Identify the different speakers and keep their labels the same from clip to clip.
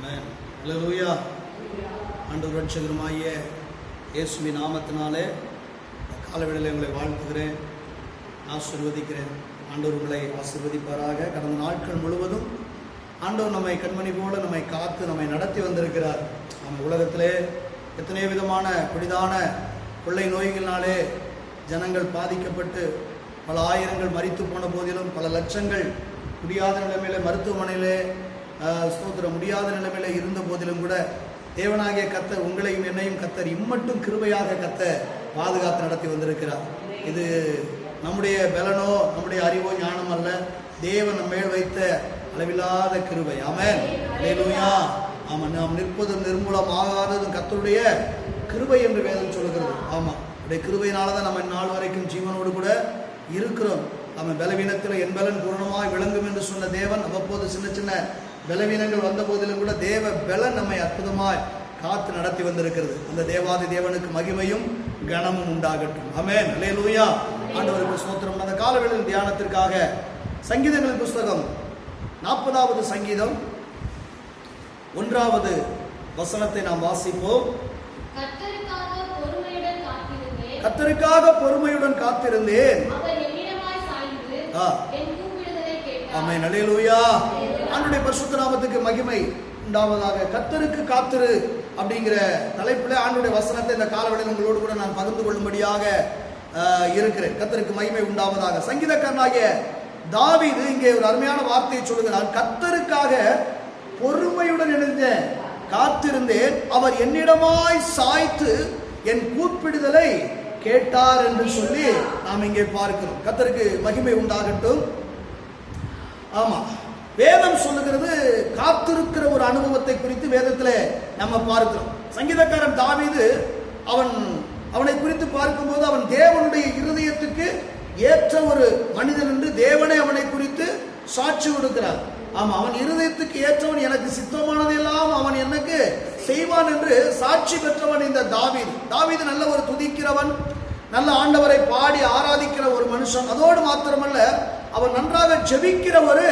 Speaker 1: அல்லேலூயா. ஆண்டவர் ரட்சகருமாகிய இயேசுவின் நாமத்தினாலே காலவேளையில் உங்களை வாழ்த்துகிறேன், ஆசீர்வதிக்கிறேன். ஆண்டவர் உங்களை ஆசீர்வதிப்பாராக. கடந்த நாட்கள் முழுவதும் ஆண்டவர் நம்மை கண்மணி போல நம்மை காத்து நம்மை நடத்தி வந்திருக்கிறார். நம்ம உலகத்திலே எத்தனை விதமான பிடிதான கொள்ளை நோய்களினாலே ஜனங்கள் பாதிக்கப்பட்டு பல ஆயிரங்கள் மரித்து போன போதிலும் பல லட்சங்கள் முடியாத நிலைமையில மருத்துவமனையிலே ஸ்தோத்திரம் முடியாத நிலைமையில இருந்த போதிலும் கூட தேவனாகிய கர்த்தர் உங்களையும் என்னையும் கர்த்தர் இம்மட்டும் கிருபையாக கர்த்தர் பாதுகாத்து நடத்தி வந்திருக்கிறார். இது நம்முடைய பலனோ நம்முடைய அறிவோ ஞானம் அல்ல, தேவன் நம்ம மேல் வைத்த அளவில்லாத கிருபை. ஆமென், அல்லேலூயா. ஆமாம், நாம் நிற்பதும் நிர்மூலம் ஆகாததும் கர்த்தருடைய கிருபை என்று வேதம் சொல்லுகிறது. ஆமாம், அவருடைய கிருபையினாலதான் நம்ம நாள் வரைக்கும் ஜீவனோடு கூட இருக்கிறோம். நம்ம பலவீனத்தில் என் பலன் பூரணமாய் விளங்கும் என்று சொன்ன தேவன் அவ்வப்போது சின்ன சின்ன பலவீனங்கள் வந்த போதிலும் கூட தேவ பலன் நம்மை அற்புதமாய் காத்து நடத்தி வந்திருக்கிறது. அந்த தேவாதி தேவனுக்கு மகிமையும் கனமும் உண்டாகட்டும். ஆமென், அல்லேலூயா. ஆண்டவருக்கு ஸ்தோத்திரம். அந்த காலவேளையில் தியானத்திற்காக சங்கீதங்களின் புஸ்தகம் 40வது சங்கீதம் 1வது வசனத்தை நாம் வாசிப்போம். கர்த்தருக்காக பொறுமையுடன் காத்திருந்தேன். ஆமென், அல்லேலூயா. ஆண்டவருடைய பரிசுத்த நாமத்துக்கு மகிமை உண்டாவதாக. கர்த்தருக்கு காத்திரு அப்படிங்கிற தலைப்பில் ஆண்டவருடைய வசனத்தை இந்த காலவெளியில் உங்களோடு கூட நான் பகிர்ந்து கொள்ளும்படியாக இருக்கிறேன். கர்த்தருக்கு மகிமை உண்டாவதாக. சங்கீதக்காரனாகிய தாவீது இங்கே ஒரு அருமையான வார்த்தையை சொல்லுகிறார். கர்த்தருக்காக பொறுமையுடன் எழுந்தேன், காத்திருந்தேன், அவர் என்னிடமாய் சாய்த்து என் கூப்பிடுதலை கேட்டார் என்று சொல்லி நாம் இங்கே பார்க்கிறோம். கர்த்தருக்கு மகிமை உண்டாகட்டும். ஆமா, வேதம் சொல்லுகிறது காத்திருக்கிற ஒரு அனுபவத்தை குறித்து வேதத்தில் நம்ம பார்க்கிறோம். சங்கீதக்காரன் தாவீது அவனை குறித்து பார்க்கும்போது அவன் தேவனுடைய இருதயத்துக்கு ஏற்ற ஒரு மனிதன் என்று தேவனே அவனை குறித்து சாட்சி கொடுக்கிறார். ஆமா, அவன் இருதயத்துக்கு ஏற்றவன், எனக்கு சித்தமானதெல்லாம் அவன் எனக்கு செய்வான் என்று சாட்சி பெற்றவன் இந்த தாவீது. தாவீது நல்ல ஒரு துதிக்கிறவன், நல்ல ஆண்டவரை பாடி ஆராதிக்கிற ஒரு மனுஷன். அதோடு மாத்திரமல்ல, அவன் நன்றாக ஜெபிக்கிற ஒரு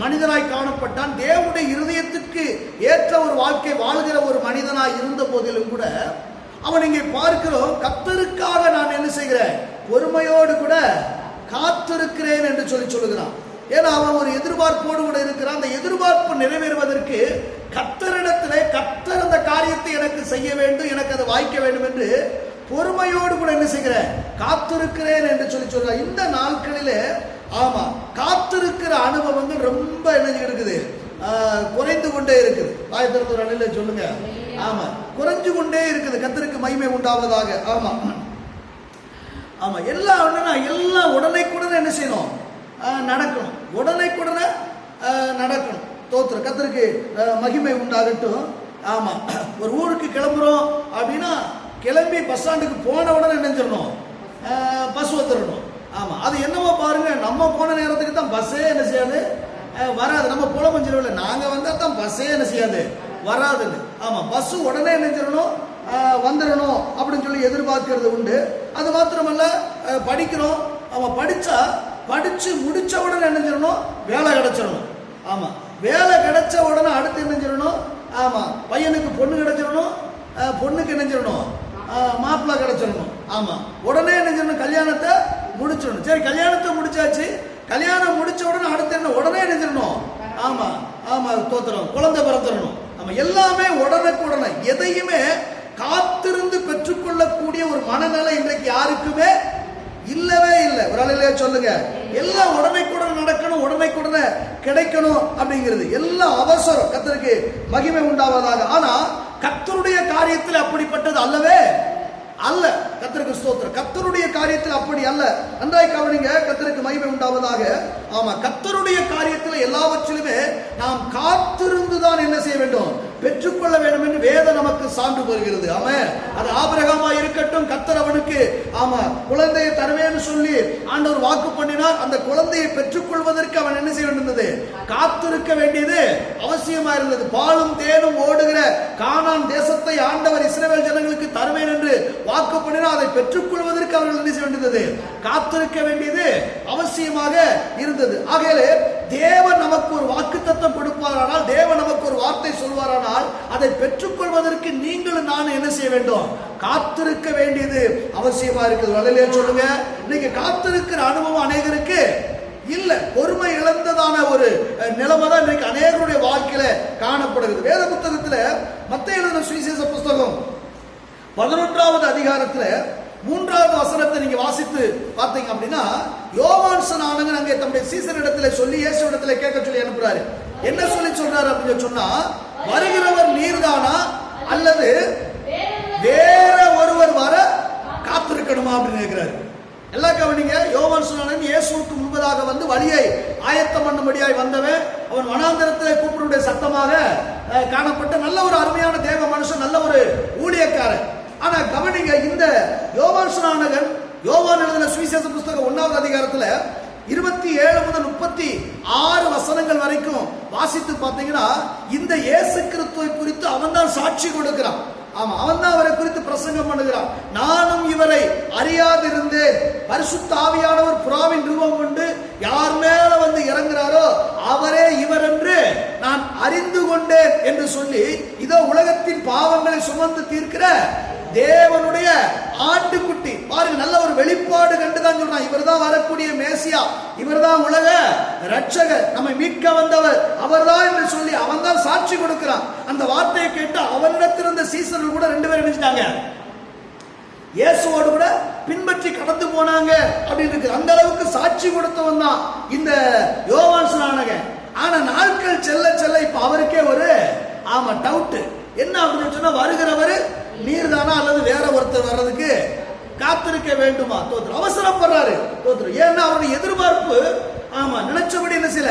Speaker 1: மனிதனாய் காணப்பட்டான். தேவனுடைய இருதயத்துக்கு ஏற்ற ஒரு வாழ்க்கை வாழ்கிற ஒரு மனிதனாய் இருந்த போதிலும் கூட அவன் இங்கே பார்க்கிறோம், கர்த்தருக்காக நான் என்ன செய்கிறேன், பொறுமையோடு கூட காத்திருக்கிறேன் என்று சொல்லுகிறான். ஏன்னா அவன் ஒரு எதிர்பார்ப்போடு கூட இருக்கிறான். அந்த எதிர்பார்ப்பு நிறைவேறுவதற்கு கர்த்தரிடத்திலே கர்த்தர் அந்த காரியத்தை எனக்கு செய்ய வேண்டும், எனக்கு அது வாய்க்க வேண்டும் என்று பொறுமையோடு கூட என்ன செய்கிறேன், காத்திருக்கிறேன் என்று சொல்கிறார். இந்த நாட்களிலே ஆமா, காத்திருக்கிற அனுபவங்கள் ரொம்ப என்ன இருக்குது, குறைந்து கொண்டே இருக்குது. ஆயிரத்தி ஒரு அணில சொல்லுங்க. ஆமா, குறைஞ்சு கொண்டே இருக்குது. கர்த்தருக்கு மகிமை உண்டாவதாக. ஆமா ஆமா, எல்லாம் உடனே என்ன செய்யணும், நடக்கணும், உடனே நடக்கணும். தோத்திர கர்த்தருக்கு மகிமை உண்டாகட்டும். ஆமா, ஒரு ஊருக்கு கிளம்புறோம் அப்படின்னா கிளம்பி பஸ் ஸ்டாண்டுக்கு போன உடனே நினைஞ்சிடணும், பஸ் வந்துடணும். ஆமா, அது என்னவோ பாருங்க, நம்ம போன நேரத்துக்கு தான் பஸ்ஸே என்ன செய்யாது, வராது. நம்ம புலமஞ்சிரவில் நாங்க வந்தா தான் பஸ்ஸே என்ன செய்யாது, வராதுன்னு. ஆமா, பஸ் உடனே நினைஞ்சிடணும், வந்துடணும் அப்படின்னு சொல்லி எதிர்பார்க்கிறது உண்டு. அது மாத்திரமல்ல, படிக்கிறோம். அவன் படிச்சு முடிச்ச உடனே நினைஞ்சிடணும், வேலை கிடைச்சிடணும். ஆமா, வேலை கிடைச்ச உடனே அடுத்து நினைஞ்சிடணும். ஆமா, பையனுக்கு பொண்ணு கிடைச்சிடணும், பொண்ணுக்கு நினைஞ்சிடணும், மாப்பிள்ளை கிடைச்சிடணும். ஆமா, உடனே நினைஞ்சிடணும், கல்யாணத்தை முடிச்சிடணும். சரி, கல்யாணத்தை முடிச்சாச்சு, கல்யாணம் முடிச்ச உடனே அடுத்து என்ன, உடனே நினைஞ்சிடணும். ஆமா ஆமா, தோத்திரம், குழந்தை பிறந்துடணும். ஆமா, எல்லாமே உடனே எதையுமே காத்திருந்து பெற்றுக்கொள்ளக்கூடிய ஒரு மனநிலை இன்றைக்கு யாருக்குமே இல்லவே இல்லை. ஒரு ஆளிலே சொல்லுங்க, எல்லாம் உடனே நடக்கணும், உடனே கிடைக்கணும் அப்படிங்கிறது எல்லாம் அவசரம். கர்த்தருக்கு மகிமை உண்டாவதாக. ஆனா கர்த்தருடைய காரியத்தில் அப்படிப்பட்டது அல்லவே அல்ல. கர்த்தருக்கு ஸ்தோத்திரம். கர்த்தருடைய காரியத்தில் அப்படி அல்ல. நன்றாய் கவனிங்க, கர்த்தருக்கு மகிமை உண்டாவதாக. ஆமா, கர்த்தருடைய காரியத்தில் எல்லாவற்றிலுமே நாம் காத்திருந்துதான் என்ன செய்ய வேண்டும், பெற்றுக்கொள்ள வேண்டும் என்று வேதம் நமக்கு சான்று பெறுகிறது. ஆமா, அது ஆபிரகாமா இருக்கட்டும், கர்த்தர் அவனுக்கு ஆமா குழந்தையை தருவேன்னு சொல்லி ஆண்டவர் வாக்கு பண்ணினார். அந்த குழந்தையை பெற்றுக்கொள்வதற்கு அவன் என்ன செய்ய வேண்டியது, காத்திருக்க வேண்டியது அவசியமா இருந்தது. பாலும் தேனும் ஓடுகிற கானான் தேசத்தை ஆண்டவர் இஸ்ரவேல் ஜனங்களுக்கு தருவேன் என்று வாக்கு பண்ணினார். அதை பெற்றுக்கொள்வதற்கு அவர்கள் என்ன செய்ய வேண்டியது, காத்திருக்க வேண்டியது அவசியமாக இருந்தது. ஆகையாலே தேவன் நமக்கு ஒரு வாக்குத்தத்தம் கொடுப்பாரானால், தேவன் நமக்கு ஒரு வார்த்தை சொல்வாரானால் அதை பெற்றுக்கொள்வதற்கு நீங்களும் நானும் என்ன செய்ய வேண்டும்? காத்திருக்க வேண்டியது அவசியமா இருக்குது. அல்லேலூயா சொல்லுங்க. இன்னைக்கு காத்திருக்கிற அனுபவம் அநேகருக்கு இல்ல. பொறுமை இழந்ததான ஒரு நிலைமை தான் இன்னைக்கு அநேகருடைய வாழ்க்கையில காணப்படுகிறது. வேத புத்தகத்துல மத்தேயு எழுதின சுவிசேஷ புஸ்தகம் 11வது அதிகாரத்துல 3வது வசனத்தை நீங்க வாசித்து பார்த்தீங்க அப்படின்னா, யோவான் ஸ்நானகன் அங்கே தம்முடைய சீசரிடத்துல சொல்லி இயேசுவிடத்துல கேட்க சொல்லி அனுப்புறாரு. என்ன சொல்லி சொல்றாரு அப்படின்னு சொன்னா, வருகிறவர் நீர்தானா அல்லது வேற ஒருவர் வர காத்திருக்கணுமா அப்படின்னு கேட்கிறாரு. எல்லாம் கவனிங்க. யோவான் ஸ்நானகன் இயேசுவுக்கு முன்பதாக வந்து வழியை ஆயத்தம் பண்ணும்படியாய் வந்தவன். அவன் வனாந்தரத்தில் கூப்பிடுடைய சத்தமாக காணப்பட்ட நல்ல ஒரு அருமையான தேவ மனுஷன், நல்ல ஒரு ஊழியக்காரன். ஆனா கவனிங்க, இந்த யோவான் ஸ்நானகன் யோவான் எழுதின சுவிசேஷ புஸ்தகம் 1வது அதிகாரத்துல 27 முதல் 36 வசனங்கள் வரைக்கும் வாசித்து பார்த்தீங்கன்னா, இந்த இயேசு கிறிஸ்துவை குறித்து அவன் தான் சாட்சி கொடுக்கிறான். ஆமா, அவன் தான் அவரை குறித்து பிரசங்கம் பண்ணுகிறான். நானும் இவரை அறியாதிருந்தேன், பரிசுத்த ஆவியானவர் புறாவின் ரூபம் கொண்டு யார் மேல வந்து இறங்குறாரோ அவரே இவர் என்று நான் அறிந்து கொண்டேன் என்று சொல்லி, இதோ உலகத்தின் பாவங்களை சுமந்து தீர்க்கிற தேவனுடைய ஆட்டுக்குட்டி. பாருங்க, நல்ல ஒரு வெளிப்பாடு கண்டுதான் சொல்றான். இவர் தான் வரக்கூடிய மேசியா, இவர் தான் உலக ரட்சகர், நம்மை மீட்க வந்தவர் அவர்தான் என்று சொல்லி அவன் தான் சாட்சி கொடுக்கிறான். அந்த வார்த்தையை கேட்டு அவனிடத்திலிருந்த சீசர்கள் கூட 2 பேர் நினைச்சிட்டாங்க, இயேசுவோடு கூட பின்பற்றி கடந்து போனாங்க அப்படின்னு இருக்கு. அந்த அளவுக்கு சாட்சி கொடுத்தவன் தான் இந்த யோவான் ஸ்நானகன். ஆனா நாட்கள் செல்ல செல்ல இப்ப அவருக்கே ஒரு டவுட் என்ன அப்படின்னு சொன்னா, வருகிறவர் நீர்தானா அல்லது வேற ஒருத்தர் வர்றதுக்கு காத்திருக்க வேண்டுமா? தோத்திரம் அவசரப்படுறாரு. தோத்திரம் ஏன்னா அவருடைய எதிர்பார்ப்பு நினைச்சபடி என்ன சில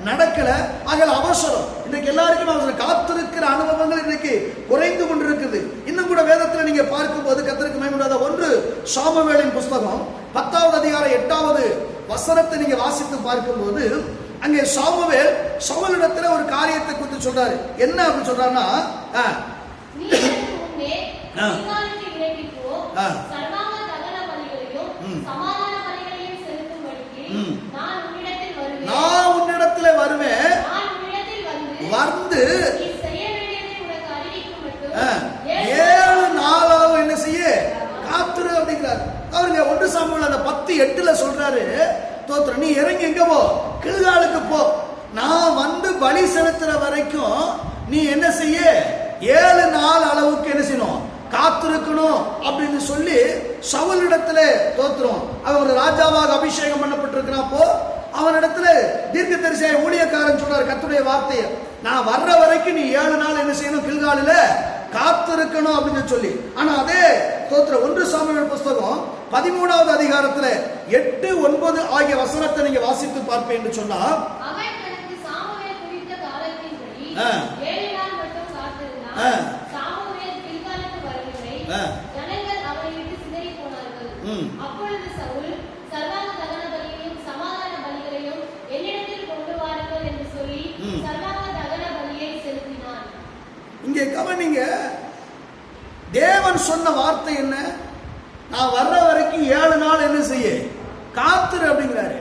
Speaker 1: நடக்கல. ஆகல அவசரம். இன்னைக்கு எல்லாருக்கும் அவசரம். காத்திருக்கிற அனுபவங்கள் இன்னைக்கு குறைந்து கொண்டிருக்குது. இன்னும் கூட வேதத்துல நீங்க பார்க்கும்போது கர்த்தருக்கு மகிமை உண்டாவதாக 1 சாமுவேலின் புஸ்தகம் 10வது அதிகாரம் 8வது வசனத்தை நீங்க வாசித்து பார்க்கும்போது, அங்கே சாமுவேல் சவுலிடத்துல ஒரு காரியத்தை குறித்து சொல்றாரு. என்ன அப்படின்னு சொல்றாருன்னா, நான் உன்னிடத்துல வருவேன், வந்து 7 நாளாக என்ன செய்ய காத்துரு அப்படிங்கிறார். அவருங்க 1 சாமுவேல் அந்த 10:8 சொல்றாரு, தோத்திரம் நீ இறங்கி எங்க போ? கில்காலுக்கு போ. நான் வந்து பலி செலுத்துற வரைக்கும் நீ என்ன செய்ய 7 நாள் அளவுக்கு என்ன செய்யணும்? காத்திருக்கணும் அப்படின்னு சொல்லி சவுலிடத்துல தோத்திரம் அவன் ஒரு ராஜாவாக அபிஷேகம் பண்ணப்பட்டிருக்கிறப்போ அவனிடத்துல தீர்க்கதரிசியாய் ஊழியக்காரன் சொல்றாரு கர்த்தருடைய வார்த்தையை, நான் வர்ற வரைக்கும் நீ 7 நாள் என்ன செய்யணும்? கில்காலில காத்திருக்கணும் அப்படின்னு சொல்லி. ஆனா அதே தோத்திரம் 1 சாமுவேல் புஸ்தகம் 13வது அதிகாரத்துல 8, 9 ஆகிய வசனத்தை நீங்க வாசித்து பார்ப்பேன் என்று சொன்னா, இங்கே கவனிங்க, தேவன் சொன்ன வார்த்தை என்ன? நான் வர்ற வரைக்கும் 7 நாள் என்ன செய்ய காத்துரு அப்படிங்கிறாரு.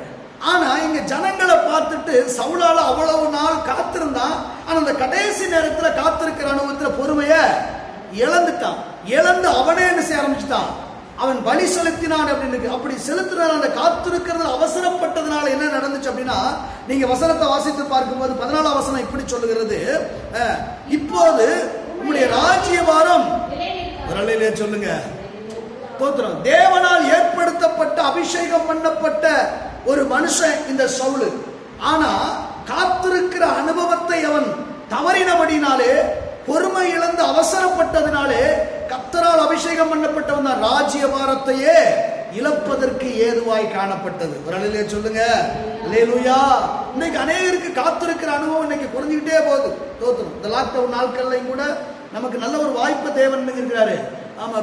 Speaker 1: ஆனா இங்க ஜனங்களை பார்த்துட்டு சவுலால அவ்வளவு நாள் காத்திருந்தான். ஆனா அந்த கடைசி நேரத்துல காத்திருக்கிற அனுபவத்துல பொறுமைய இழந்துட்டான். இழந்து அவனே என்ன செய்ய ஆரம்பிச்சுட்டான்? அவன் பலி செலுத்தினான் அப்படின்னு. அப்படி செலுத்தினால அந்த காத்திருக்கிறது அவசரப்பட்டதுனால என்ன நடந்துச்சு அப்படின்னா, நீங்க வசனத்தை வாசித்து பார்க்கும்போது 14ஆம் வசனம் இப்படி சொல்லுகிறது, இப்போது உங்களுடைய ராஜ்யபாரம் சொல்லுங்க. தேவனால் ஏற்படுத்தப்பட்ட அபிஷேகம் பண்ணப்பட்ட ஒரு மனுஷன் இந்த சவுல். ஆனா காத்திருக்கிற அனுபவத்தை அவன் தவறினபடினாலே, பொறுமை இழந்து அவசரப்பட்டதினாலே கர்த்தரால் அபிஷேகம் பண்ணப்பட்டவன் தான் ராஜ்யபாரத்தையே இழப்பதற்கு ஏதுவாய் காணப்பட்டது. ஒரு அலையிலே சொல்லுங்க அல்லேலூயா. இன்னைக்கு அநேகருக்கு காத்திருக்கிற அனுபவம் இன்னைக்கு குறைஞ்சிக்கிட்டே போகுது. தோத்திரம் இந்த லாக்டவுன் நாட்கள்லையும் கூட நமக்கு நல்ல ஒரு வாய்ப்பு தேவன் இருக்கிறாரு,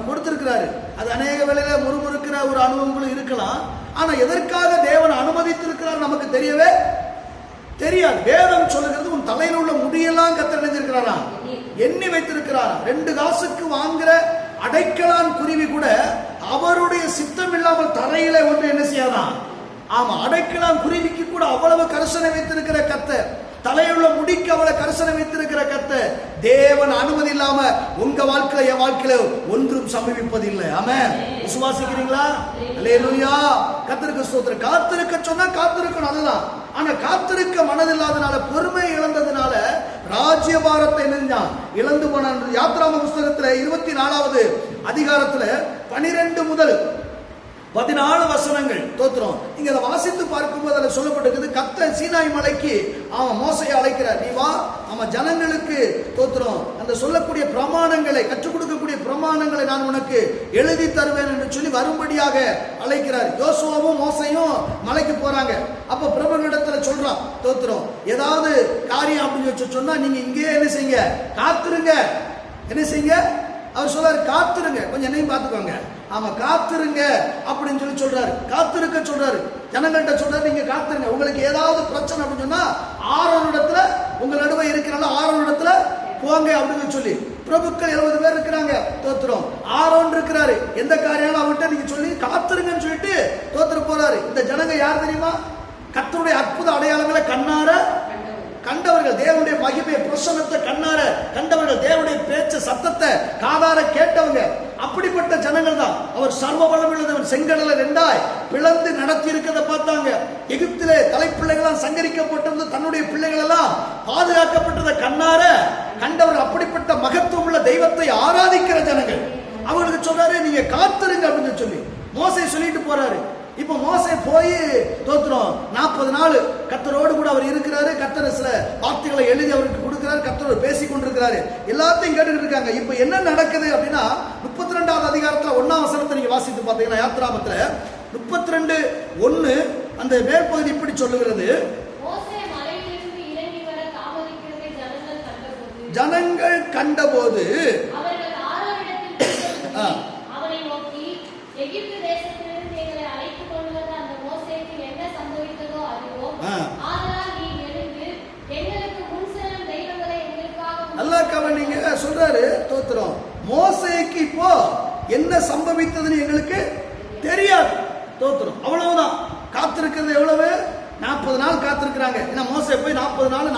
Speaker 1: கொடுத்திருக்கிறாரு. அது அநேக வேளையில முறுமுறுக்கிற ஒரு அனுபவங்களும் இருக்கலாம். ஆனா எதற்காக தேவன் அனுமதித்திருக்கிறார் நமக்கு தெரியவே தெரியாது. வேதம் சொல்லுகிறது, உன் தலையில் உள்ள முடியெல்லாம் கர்த்தர் நினைச்சிருக்கிறாரா, எண்ணி வைத்திருக்கிறாரா. 2 காசுக்கு வாங்குற அடைக்கலான் குருவி கூட அவருடைய சித்தம் இல்லாமல் தரையில ஒன்று என்ன செய்யாதான். அடைக்கலான் குருவிக்கு கூட அவ்வளவு கரிசனை வைத்திருக்கிற கர்த்தர் தலையுள்ள முடிக்கு அவளை கரிசனம் வைத்திருக்கிற கர்த்தர். தேவன் அனுமதி இல்லாம உங்க வாழ்க்கையில என் வாழ்க்கையில ஒன்றும் சம்பவிப்பதில்லை. ஆமென். விசுவாசிக்கிறீங்களா? அல்லேலூயா. கர்த்தருக்கு ஸ்தோத்திரம். காத்திருக்க சொன்னா காத்திருக்கணும், அதுதான். ஆனா காத்திருக்க மனதில்லாதனால, பொறுமை இழந்ததுனால ராஜ்யபாரத்தை இழந்து போன. யாத்ராம புஸ்தகத்துல 24வது அதிகாரத்துல 12 முதல் 14 வசனங்கள் தோத்திரம். நீங்க அதை வாசித்து பார்க்கும்போது அதில் சொல்லப்பட்டிருக்குது, கர்த்தர் சீனாய் மலைக்கு அவன் மோசையை அழைக்கிறார். நீ வா, அவன் ஜனங்களுக்கு தோத்திரம் அந்த சொல்லக்கூடிய பிரமாணங்களை, கற்றுக் கொடுக்கக்கூடிய பிரமாணங்களை நான் உனக்கு எழுதி தருவேன் என்று சொல்லி வரும்படியாக அழைக்கிறார். யோசுவாவும் மோசையும் மலைக்கு போறாங்க. அப்ப பிரபுகளிடத்துல சொல்றான் தோத்திரம், ஏதாவது காரியம் அப்படின்னு வச்சு சொன்னா நீங்க இங்கே என்ன செய்யுங்க, காத்துருங்க. என்ன செய்யுங்க? அவர் சொல்றாரு, காத்துருங்க. கொஞ்சம் என்னையும் பார்த்துக்கோங்க. ஆமா, காத்திருங்க அப்படின்னு சொல்லி சொல்றாரு. காத்திருக்க சொல்றாரு. ஜனங்கள்கிட்ட சொல்றாரு, நீங்க காத்திருங்க. உங்களுக்கு ஏதாவது பிரச்சனை அப்படின்னு சொன்னா ஆரோனிடத்துல, உங்க நடுவே இருக்கிறனால ஆரோனிடத்துல போங்க அப்படின்னு சொல்லி. பிரபுக்கள் 70 பேர் இருக்கிறாங்க தோத்திரம். ஆரோன் இருக்கிறாரு. எந்த காரியம் அவர்கிட்ட நீங்க சொல்லி காத்திருங்கன்னு சொல்லிட்டு தோத்திரம் போறாரு. இந்த ஜனங்க யார் தெரியுமா? கர்த்தருடைய அற்புத அடையாளங்களை கண்ணார கண்டவர்கள், தேவனுடைய மகிமை பிரசன்னத்தை கண்ணார கண்டவர்கள், தேவனுடைய பேச்சு சத்தத்தை காதார கேட்டவங்க. அப்படிப்பட்ட ஜனங்கள் தான். அவர் சர்வ வல்லமையுள்ளவர். செங்கடலை 2ஆய் பிளந்து நடத்தி இருக்கிறத பார்த்தாங்க. எகிப்திலே தலைப்பிள்ளைகளாம் சங்கரிக்கப்பட்டிருந்த தன்னுடைய பிள்ளைகள் எல்லாம் பாதுகாக்கப்பட்டதை கண்ணார கண்டவர்கள். அப்படிப்பட்ட மகத்துவம் உள்ள தெய்வத்தை ஆராதிக்கிற ஜனங்கள். அவங்களுக்கு சொல்றாரு, நீங்க காத்திருங்க அப்படின்னு சொல்லி மோசே சொல்லிட்டு போறாரு. இப்ப மோசே போய் தோத்திரம் 40 நாள் கர்த்தரோடு கூட அவர் இருக்கிறாரு. கர்த்தர் சில வார்த்தைகளை எழுதி அவருக்கு கொடுக்கிறார். கர்த்தரோடு பேசிக் கொண்டிருக்கிறாரு. எல்லாத்தையும் கேட்டுக்கிட்டு இருக்காங்க. இப்ப என்ன நடக்குது அப்படின்னா 32வது அதிகாரத்துல 1ஆம் வசனத்தை நீங்க வாசித்து பார்த்தீங்கன்னா, யாத்ராமத்துல 32:1 அந்த மேற்பகுதி இப்படி சொல்லுகிறது, ஜனங்கள் கண்டபோது நல்லா கவனிங்க. சொல்றாரு தோத்திரம், மோசேக்கு இப்போ என்ன சம்பவித்ததுன்னு எங்களுக்கு தெரியாது. தோத்திரம். அவ்வளவுதான். காத்திருக்கிறது எவ்வளவு? 40 நாள் காத்திருக்கிறாங்க. ஏன்னா மோசே போய் 40 நாள்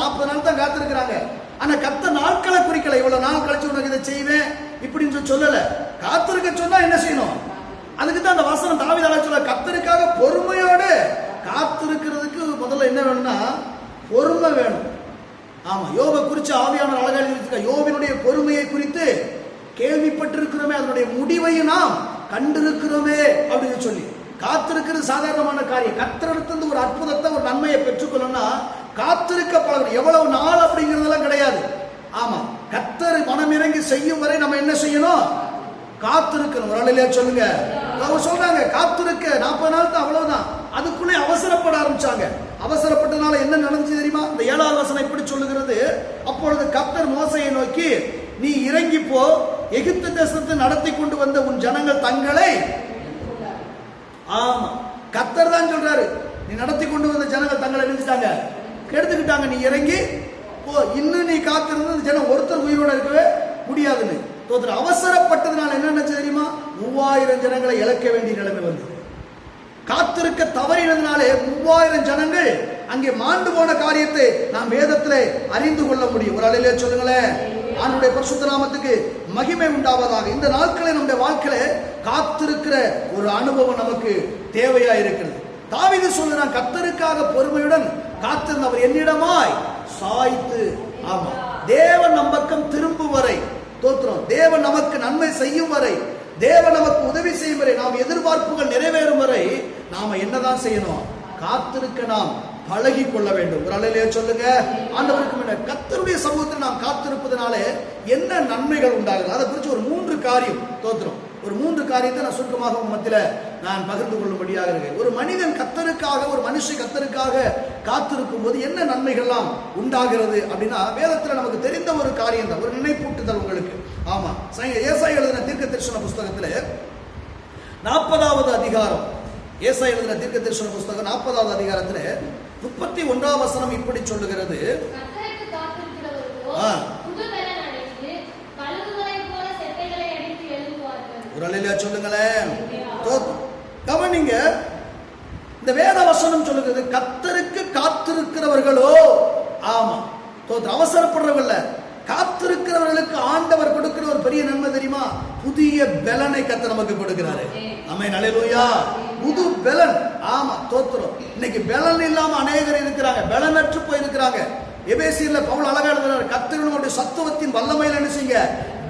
Speaker 1: தான் காத்திருக்கிறாங்க. ஆனா கர்த்தர் நாட்களை குறிக்கல. இவ்வளவு நாள் கழிச்சு உனக்கு இதை செய்வேன் இப்படின்னு சொல்லல. காத்திருக்க சொன்னா என்ன செய்யணும்? அதுக்கு தான் அந்த வசனம் தாவீது சொல்ல, கர்த்தருக்காக பொறுமையோடு காத்திருக்கிறதுக்கு முதல்ல என்ன வேணும்னா பொறுமை வேணும். ஆமா, யோபை குறித்து ஆவியானவர் அழகாக எழுதியிருக்க, யோபினுடைய பொறுமையை குறித்து கேள்விப்பட்டிருக்கிறோமே, அதனுடைய முடிவையும் நாம் கண்டிருக்கிறோமே அப்படின்னு சொல்லி. காத்திருக்கிறது சாதாரணமான காரியம். கர்த்தரிடத்திலிருந்து ஒரு அற்புதத்தை, ஒரு நன்மையை பெற்றுக்கொள்ளணும்னா காத்திருக்க பழகணும். எவ்வளவு நாள் அப்படிங்கிறதெல்லாம் கிடையாது. ஆமா, கர்த்தர் மனமிறங்கி செய்யும் வரை நம்ம என்ன செய்யணும்? காத்திருக்கணும். ஒரு ஆளிலே சொல்லுங்க. அவங்க சொல்றாங்க காத்திருக்க 40 நாள் தான், அவ்வளவுதான். அதுக்குள்ளே அவசரப்பட ஆரம்பிச்சாங்க. அவசரப்பட்டனால என்ன நடந்துச்சு தெரியுமா? இந்த 7வது வசனம் இப்படி சொல்லுகிறது, அப்பொழுது கர்த்தர் மோசையை நோக்கி, நீ இறங்கி போ, எகிப்து தேசத்தை நடத்தி கொண்டு வந்த உன் ஜனங்கள் தங்களை, ஆமா கர்த்தர் தான் சொல்றாரு, நீ நடத்தி கொண்டு வந்த ஜனங்கள் தங்களை நினைச்சிட்டாங்க, கெடுத்துக்கிட்டாங்க. நீ இறங்கி போ. இன்னும் நீ காத்திருந்த ஜனம் ஒருத்தர் உயிரோட இருக்கவே முடியாதுன்னு தோத்திரம். அவசரப்பட்டதுனால என்ன நினைச்சு தெரியுமா? 3000 ஜனங்களை இழக்க வேண்டிய நிலைமை வந்தது. காத்திருக்க தவறினதுனாலே 3000 ஜனங்கள் அங்கே மாண்டு போன காரியத்தை நாம் வேதத்திலே அறிந்து கொள்ள முடியும். ஒரு அலையிலே சொல்லுங்களேன். ஆண்டவருடைய பரிசுத்த நாமத்துக்கு மகிமை உண்டாவதாக. இந்த நாட்களை நம்முடைய வாழ்க்கையில காத்திருக்கிற ஒரு அனுபவம் நமக்கு தேவையா இருக்கிறது. தாவீது சொல்றான், கர்த்தருக்காக பொறுமையுடன் காத்திருந்தவர் என்னிடமாய் சாய்த்து. ஆமா, தேவன் நம் பக்கம் திரும்பும் வரை தோத்திரம், தேவன் நமக்கு நன்மை செய்யும் வரை, தேவன் நமக்கு உதவி செய்யும் வரை, நாம் எதிர்பார்ப்புகள் நிறைவேறும் வரை நாம என்னதான் செய்யணும்? காத்திருக்க நாம் பழகி கொள்ள வேண்டும். ஒரு அலையிலே சொல்லுங்க. ஆண்டவருக்கு முன்ன கர்த்தருடைய சமூகத்தில் நாம் காத்திருப்பதனால என்ன நன்மைகள் உண்டாகுது? அதை குறித்து ஒரு 3 காரியம் தோத்திரம். ஒரு 3 காரியத்தை நான் சுருக்கமாக மத்தியில நான் பகிர்ந்து கொள்ளும்படியாக இருக்கேன். ஒரு மனிதன் கர்த்தருக்காக, ஒரு மனுஷன் கர்த்தருக்காக காத்திருக்கும் போது என்ன நன்மைகள்லாம் உண்டாகிறது அப்படின்னா, வேதத்துல நமக்கு தெரிந்த ஒரு காரியம் தான், ஒரு நினைப்பூட்டுதல் உங்களுக்கு. ஆமா, ஏசாயா எழுதின தீர்க்க தரிசன புஸ்தகத்துல 40வது அதிகாரம், ஏசாயா எழுதின தீர்க்க தரிசன புஸ்தகம் 40வது அதிகாரத்துல 31ஆம் வசனம் இப்படி சொல்லுகிறது, ஒரு அலையில சொல்லுங்களேன். கவனிங்க, இந்த வேத வசனம் சொல்லுகிறது, கர்த்தருக்கு காத்திருக்கிறவர்களோ ஆமா, அவசரப்படுறவல்ல, காத்திருக்கிறவர்களுக்கு ஆண்டவர் கொடுக்கிற ஒரு பெரிய நன்மை தெரியுமா? புதிய பலனை கர்த்தர் நமக்கு கொடுக்கிறாரு. ஆமென், அல்லேலூயா. புது பலன். ஆமா, தோத்திரம். இன்னைக்கு பலன் இல்லாம அநேகர் இருக்கிறாங்க, பலனற்று போயிருக்கிறாங்க. எபேசியர்ல பவுல் அழகா எழுதுறாரு, கர்த்தருடைய சத்துவத்தின் வல்லமையில என்ன செய்யுங்க,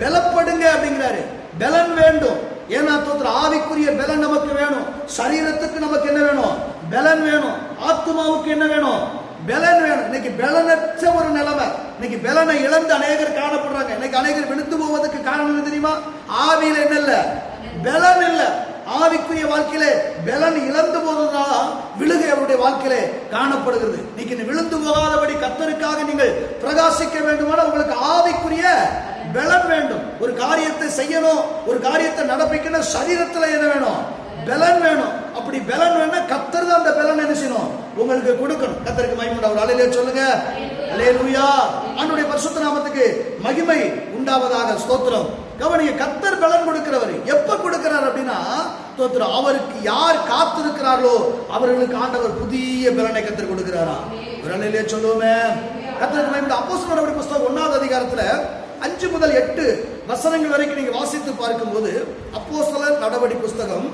Speaker 1: பலப்படுங்க அப்படிங்கிறாரு. பலன் வேண்டும். ஏன்னா தோத்திரம், ஆவிக்குரிய பலன் நமக்கு வேணும். சரீரத்துக்கு நமக்கு என்ன வேணும்? பலன் வேணும். ஆத்துமாவுக்கு என்ன வேணும்? பலன் வேணும். இன்னைக்கு பலனற்ற ஒரு நிலைமை. இன்னைக்கு பலனை இழந்து அநேகர் காணப்படுறாங்க. இன்னைக்கு அநேகர் விழுந்து போவதற்கு காரணம் என்ன தெரியுமா? ஆவியில என்ன இல்ல, பலன் இல்ல. ஆவிக்குரிய வாழ்க்கையில பலன் இழந்து போவதனால விழுகை அவருடைய வாழ்க்கையில காணப்படுகிறது. இன்னைக்கு விழுந்து போகாதபடி கர்த்தருக்காக நீங்கள் பிரகாசிக்க வேண்டுமானால் உங்களுக்கு ஆவிக்குரிய பலன் வேண்டும். ஒரு காரியத்தை செய்யணும், ஒரு காரியத்தை நடப்பிக்கணும், சரீரத்துல என்ன வேணும்? பலன் வேணும். அப்படி பலன் வேணா கர்த்தர் தான் அந்த பலன் என்ன செய்யணும்? உங்களுக்கு கொடுக்கணும். கர்த்தருக்கு மகிமை உண்டாவதாக. அல்லேலூயா சொல்லுங்க. அல்லேலூயா. ஆண்டவருடைய பரிசுத்த நாமத்துக்கு மகிமை உண்டாவதாக. ஸ்தோத்திரம். கவனிங்க, கர்த்தர் பலன் கொடுக்கிறவர். எப்ப கொடுக்கிறார் அப்படின்னா, ஸ்தோத்திரம், அவருக்கு யார் காத்திருக்கிறார்களோ அவர்களுக்கு ஆண்டவர் புதிய பலனை கர்த்தர் கொடுக்கிறாரா? ஒரு அல்லேலூயா சொல்லுவோமே. கர்த்தருக்கு மகிமை. அப்போஸ்தலர் நடவடிக்கை புத்தகம் 1வது அதிகாரத்துல 5 முதல் 8 வசனங்கள் வரைக்கும் நீங்க வாசித்து பார்க்கும்போது, அப்போஸ்தலர் நடவடிக்கை புத்தகம்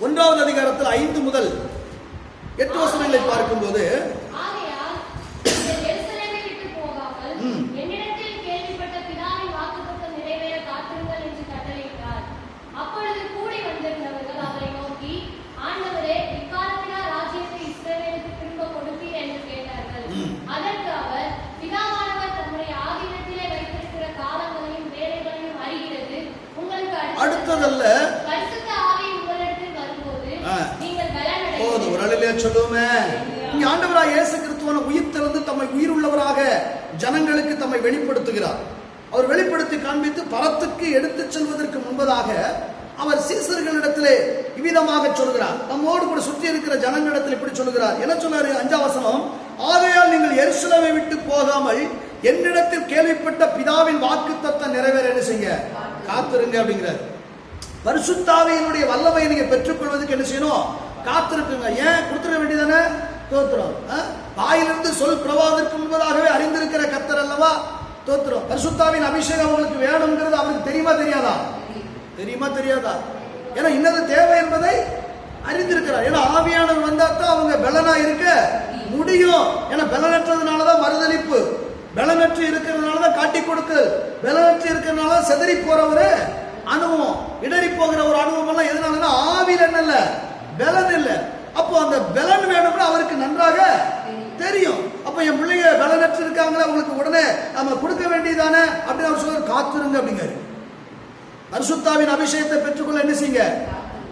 Speaker 1: 1வது அதிகாரத்தில் 5 முதல் 8 வசனங்களை பார்க்கும்போது, அடுத்ததல்ல சொல்லுவோமே, இங்க ஆண்டவராக இயேசு கிறிஸ்துவான உயிர்த்தெழுந்து தம்மை உயிர் உள்ளவராக ஜனங்களுக்கு தம்மை வெளிப்படுத்துகிறார். அவர் வெளிப்படுத்தி காண்பித்து பரத்துக்கு எடுத்துச் செல்வதற்கு முன்பதாக அவர் சீசர்களிடத்திலே இவ்விதமாக சொல்கிறார். நம்மோடு கூட சுற்றி இருக்கிற ஜனங்களிடத்தில் இப்படி சொல்கிறார். என்ன சொன்னாரு? 5வது வசனம், ஆகையால் நீங்கள் எருசலேமை விட்டு போகாமல் என்னிடத்தில் கேள்விப்பட்ட பிதாவின் வாக்குத்தத்தம் நிறைவேற என்ன செய்ய காத்திருங்க அப்படிங்கிறார். பரிசுத்த ஆவியினுடைய வல்லமையை நீங்க பெற்றுக்கொள்வதற்கு என்ன செய்யணும்? காத்திருக்குங்க. ஏன்? கொடுத்துட வேண்டியதானே? தோத்திரம். வாயிலிருந்து சொல் பிரவாதற்கு முன்பதாகவே அறிந்திருக்கிற கர்த்தர் அல்லவா? தோத்திரம். பரிசுத்தாவின் அபிஷேகம் அவங்களுக்கு வேணுங்கிறது அவருக்கு தெரியுமா தெரியாதா? தெரியுமா தெரியாதா? ஏன்னா இன்னது தேவை என்பதை அறிந்திருக்கிறார். ஏன்னா ஆவியானவர் வந்தா தான் அவங்க பலனா இருக்க முடியும். ஏன்னா பலனற்றதுனாலதான் மறுதளிப்பு, பலனற்று இருக்கிறதுனாலதான் காட்டி கொடுக்கு, பலனற்று இருக்கிறதுனால செதறி போற ஒரு அனுபவம், இடறி போகிற ஒரு அனுபவம் எல்லாம் எதனாலன்னா ஆவியில் என்ன இல்ல, பலன் இல்ல. அப்போ அந்த பலன் வேணும்னு அவருக்கு நன்றாக தெரியும். அப்ப என் பிள்ளைங்க பலனற்று இருக்காங்களா, அவங்களுக்கு உடனே நம்ம கொடுக்க வேண்டியதானே அப்படின்னு அவர் சொல்ற, காத்திருங்க அப்படிங்கிறாரு. பரிசுத்தாவின் அபிஷேகத்தை பெற்றுக்கொள்ள என்ன செய்யுங்க?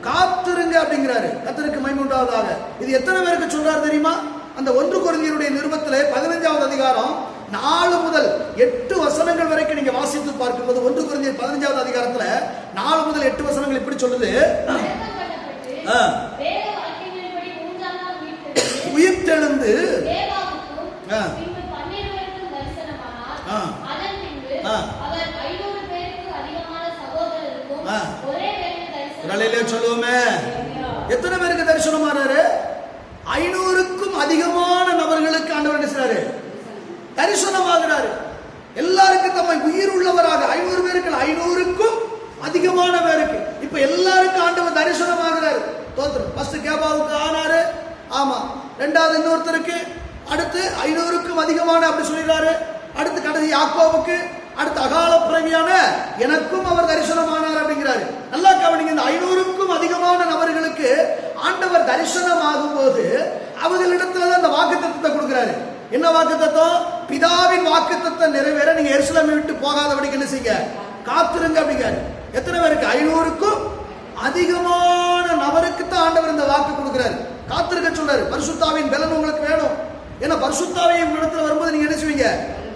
Speaker 1: காத்திருங்க அப்படிங்கிறாரு. கர்த்தருக்கு மகிமை உண்டாவதாக. இது எத்தனை பேருக்கு சொல்றாரு தெரியுமா? அந்த 1 கொரிந்தியருடைய நிருபத்திலே 15வது அதிகாரம் 4 முதல் 8 வசனங்கள் வரைக்கும் நீங்க வாசித்து பார்க்கும்போது 1 கொரிந்தியர் 15வது அதிகாரத்துல 4 முதல் 8 வசனங்கள் இப்படி சொல்லுது. உயிர்த்தெழுந்து சொல்லுவோமே, எத்தனை பேருக்கு தரிசனமானாரு? 500க்கும் அதிகமான நபர்களுக்கு ஆண்டவர் என்ன செய்றாரு? தரிசனமாகிறாரு. எல்லாருக்கும் தம்மை உயிர் உள்ளவராக 500 பேருக்கு 500க்கும் அதிகமான பேருக்கு இப்ப எல்லாருக்கும் ஆண்டவர் தரிசனமாகிறாரு. தோத்திரம். ஃபர்ஸ்ட் கேபாவுக்கு ஆனாரு. ஆமா. 2வது இன்னொருத்தருக்கு, அடுத்து 500க்கும் அதிகமான அப்படி சொல்லிடுறாரு. அடுத்து கடைசி யாக்கோவுக்கு, அடுத்து அகால பிறவியான எனக்கும் அவர் தரிசனமானார் அப்படிங்கிறாரு. நல்லா கவனிங்க, இந்த 500க்கும் அதிகமான நபர்களுக்கு ஆண்டவர் தரிசனமாகும் போது அவர்களிடத்துலதான் இந்த வாக்குத்தத்தத்தை கொடுக்கிறாரு. என்ன வாக்குத்தத்தம்? பிதாவின் வாக்குத்தத்தம் நிறைவேற நீங்க எருசலேமை விட்டு போகாதபடிக்கு என்ன செய்யுங்க? காத்திருங்க அப்படிங்கிறாரு. எத்தனை பேருக்கு? 500க்கும் அதிகமான நபருக்கு தான் ஆண்டவர் இந்த வாக்கு கொடுக்கிறாரு. காத்திருக்க சொல்றாரு. பரிசுத்தாவின் பலன் உங்களுக்கு வேணும். ஏன்னா பரிசுத்தாவின் இடத்துல வரும்போது நீங்க என்ன செய்வீங்க?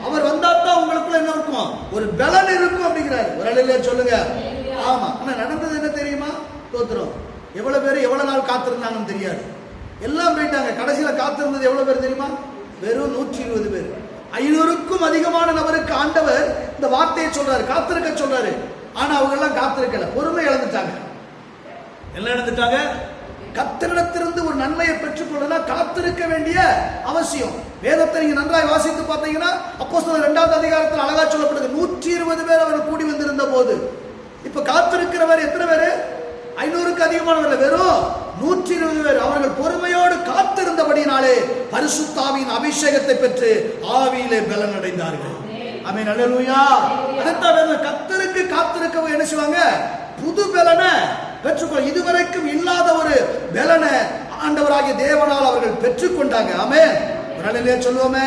Speaker 1: அவர் வந்தாத்தான் உங்களுக்குள்ள என்ன இருக்கும்? ஒரு பலன் இருக்கும் அப்படிங்கிறாரு. ஒரு அல்லேலூயா சொல்லுங்க. ஆமா. ஆனா நடந்தது என்ன தெரியுமா? தோத்திரம். எவ்வளவு பேர் எவ்வளவு நாள் காத்திருந்தாங்கன்னு தெரியாது. எல்லாம் போயிட்டாங்க. கடைசியில காத்திருந்தது எவ்வளவு பேர் தெரியுமா? வெறும் 120 பேர். 500க்கும் அதிகமான நபருக்கு ஆண்டவர் இந்த வார்த்தையை சொல்றாரு, காத்திருக்க சொல்றாரு. ஆனா அவங்க எல்லாம் காத்திருக்கல, பொறுமை இழந்துட்டாங்க. என்ன இழந்துட்டாங்க? கர்த்தரிடத்திலிருந்து ஒரு நன்மையை பெற்றுக்கொள்ளனா காத்திருக்க வேண்டிய அவசியம். வேதத்தை நீங்க நன்றாய் வாசித்து பார்த்தீங்கன்னா அப்போஸ்தலர் 2ஆம் அதிகாரத்தில் அழகா சொல்லப்படுது, 120 பேர் அவர் கூடி வந்திருந்த போது. இப்ப காத்திருக்கிறவர் எத்தனை பேரு? 500க்கு அதிகமானவர்கள், வெறும் 120 பேர். அவர்கள் பொறுமையோடு காத்திருந்தபடினாலே பரிசுத்த ஆவியின் அபிஷேகத்தை பெற்று ஆவியிலே பலன் அடைந்தார்கள். ஆமென், அல்லேலூயா. அதைத்தான் கர்த்தருக்கு காத்திருக்கவங்க என்ன செய்வாங்க? புது பலனை பெற்றுக்கொள்ள, இதுவரைக்கும் இல்லாத ஒரு பலனை ஆண்டவராகிய தேவனால் அவர்கள் பெற்றுக்கொண்டாங்க. ஆமென், ஒரு சொல்லுவோமே.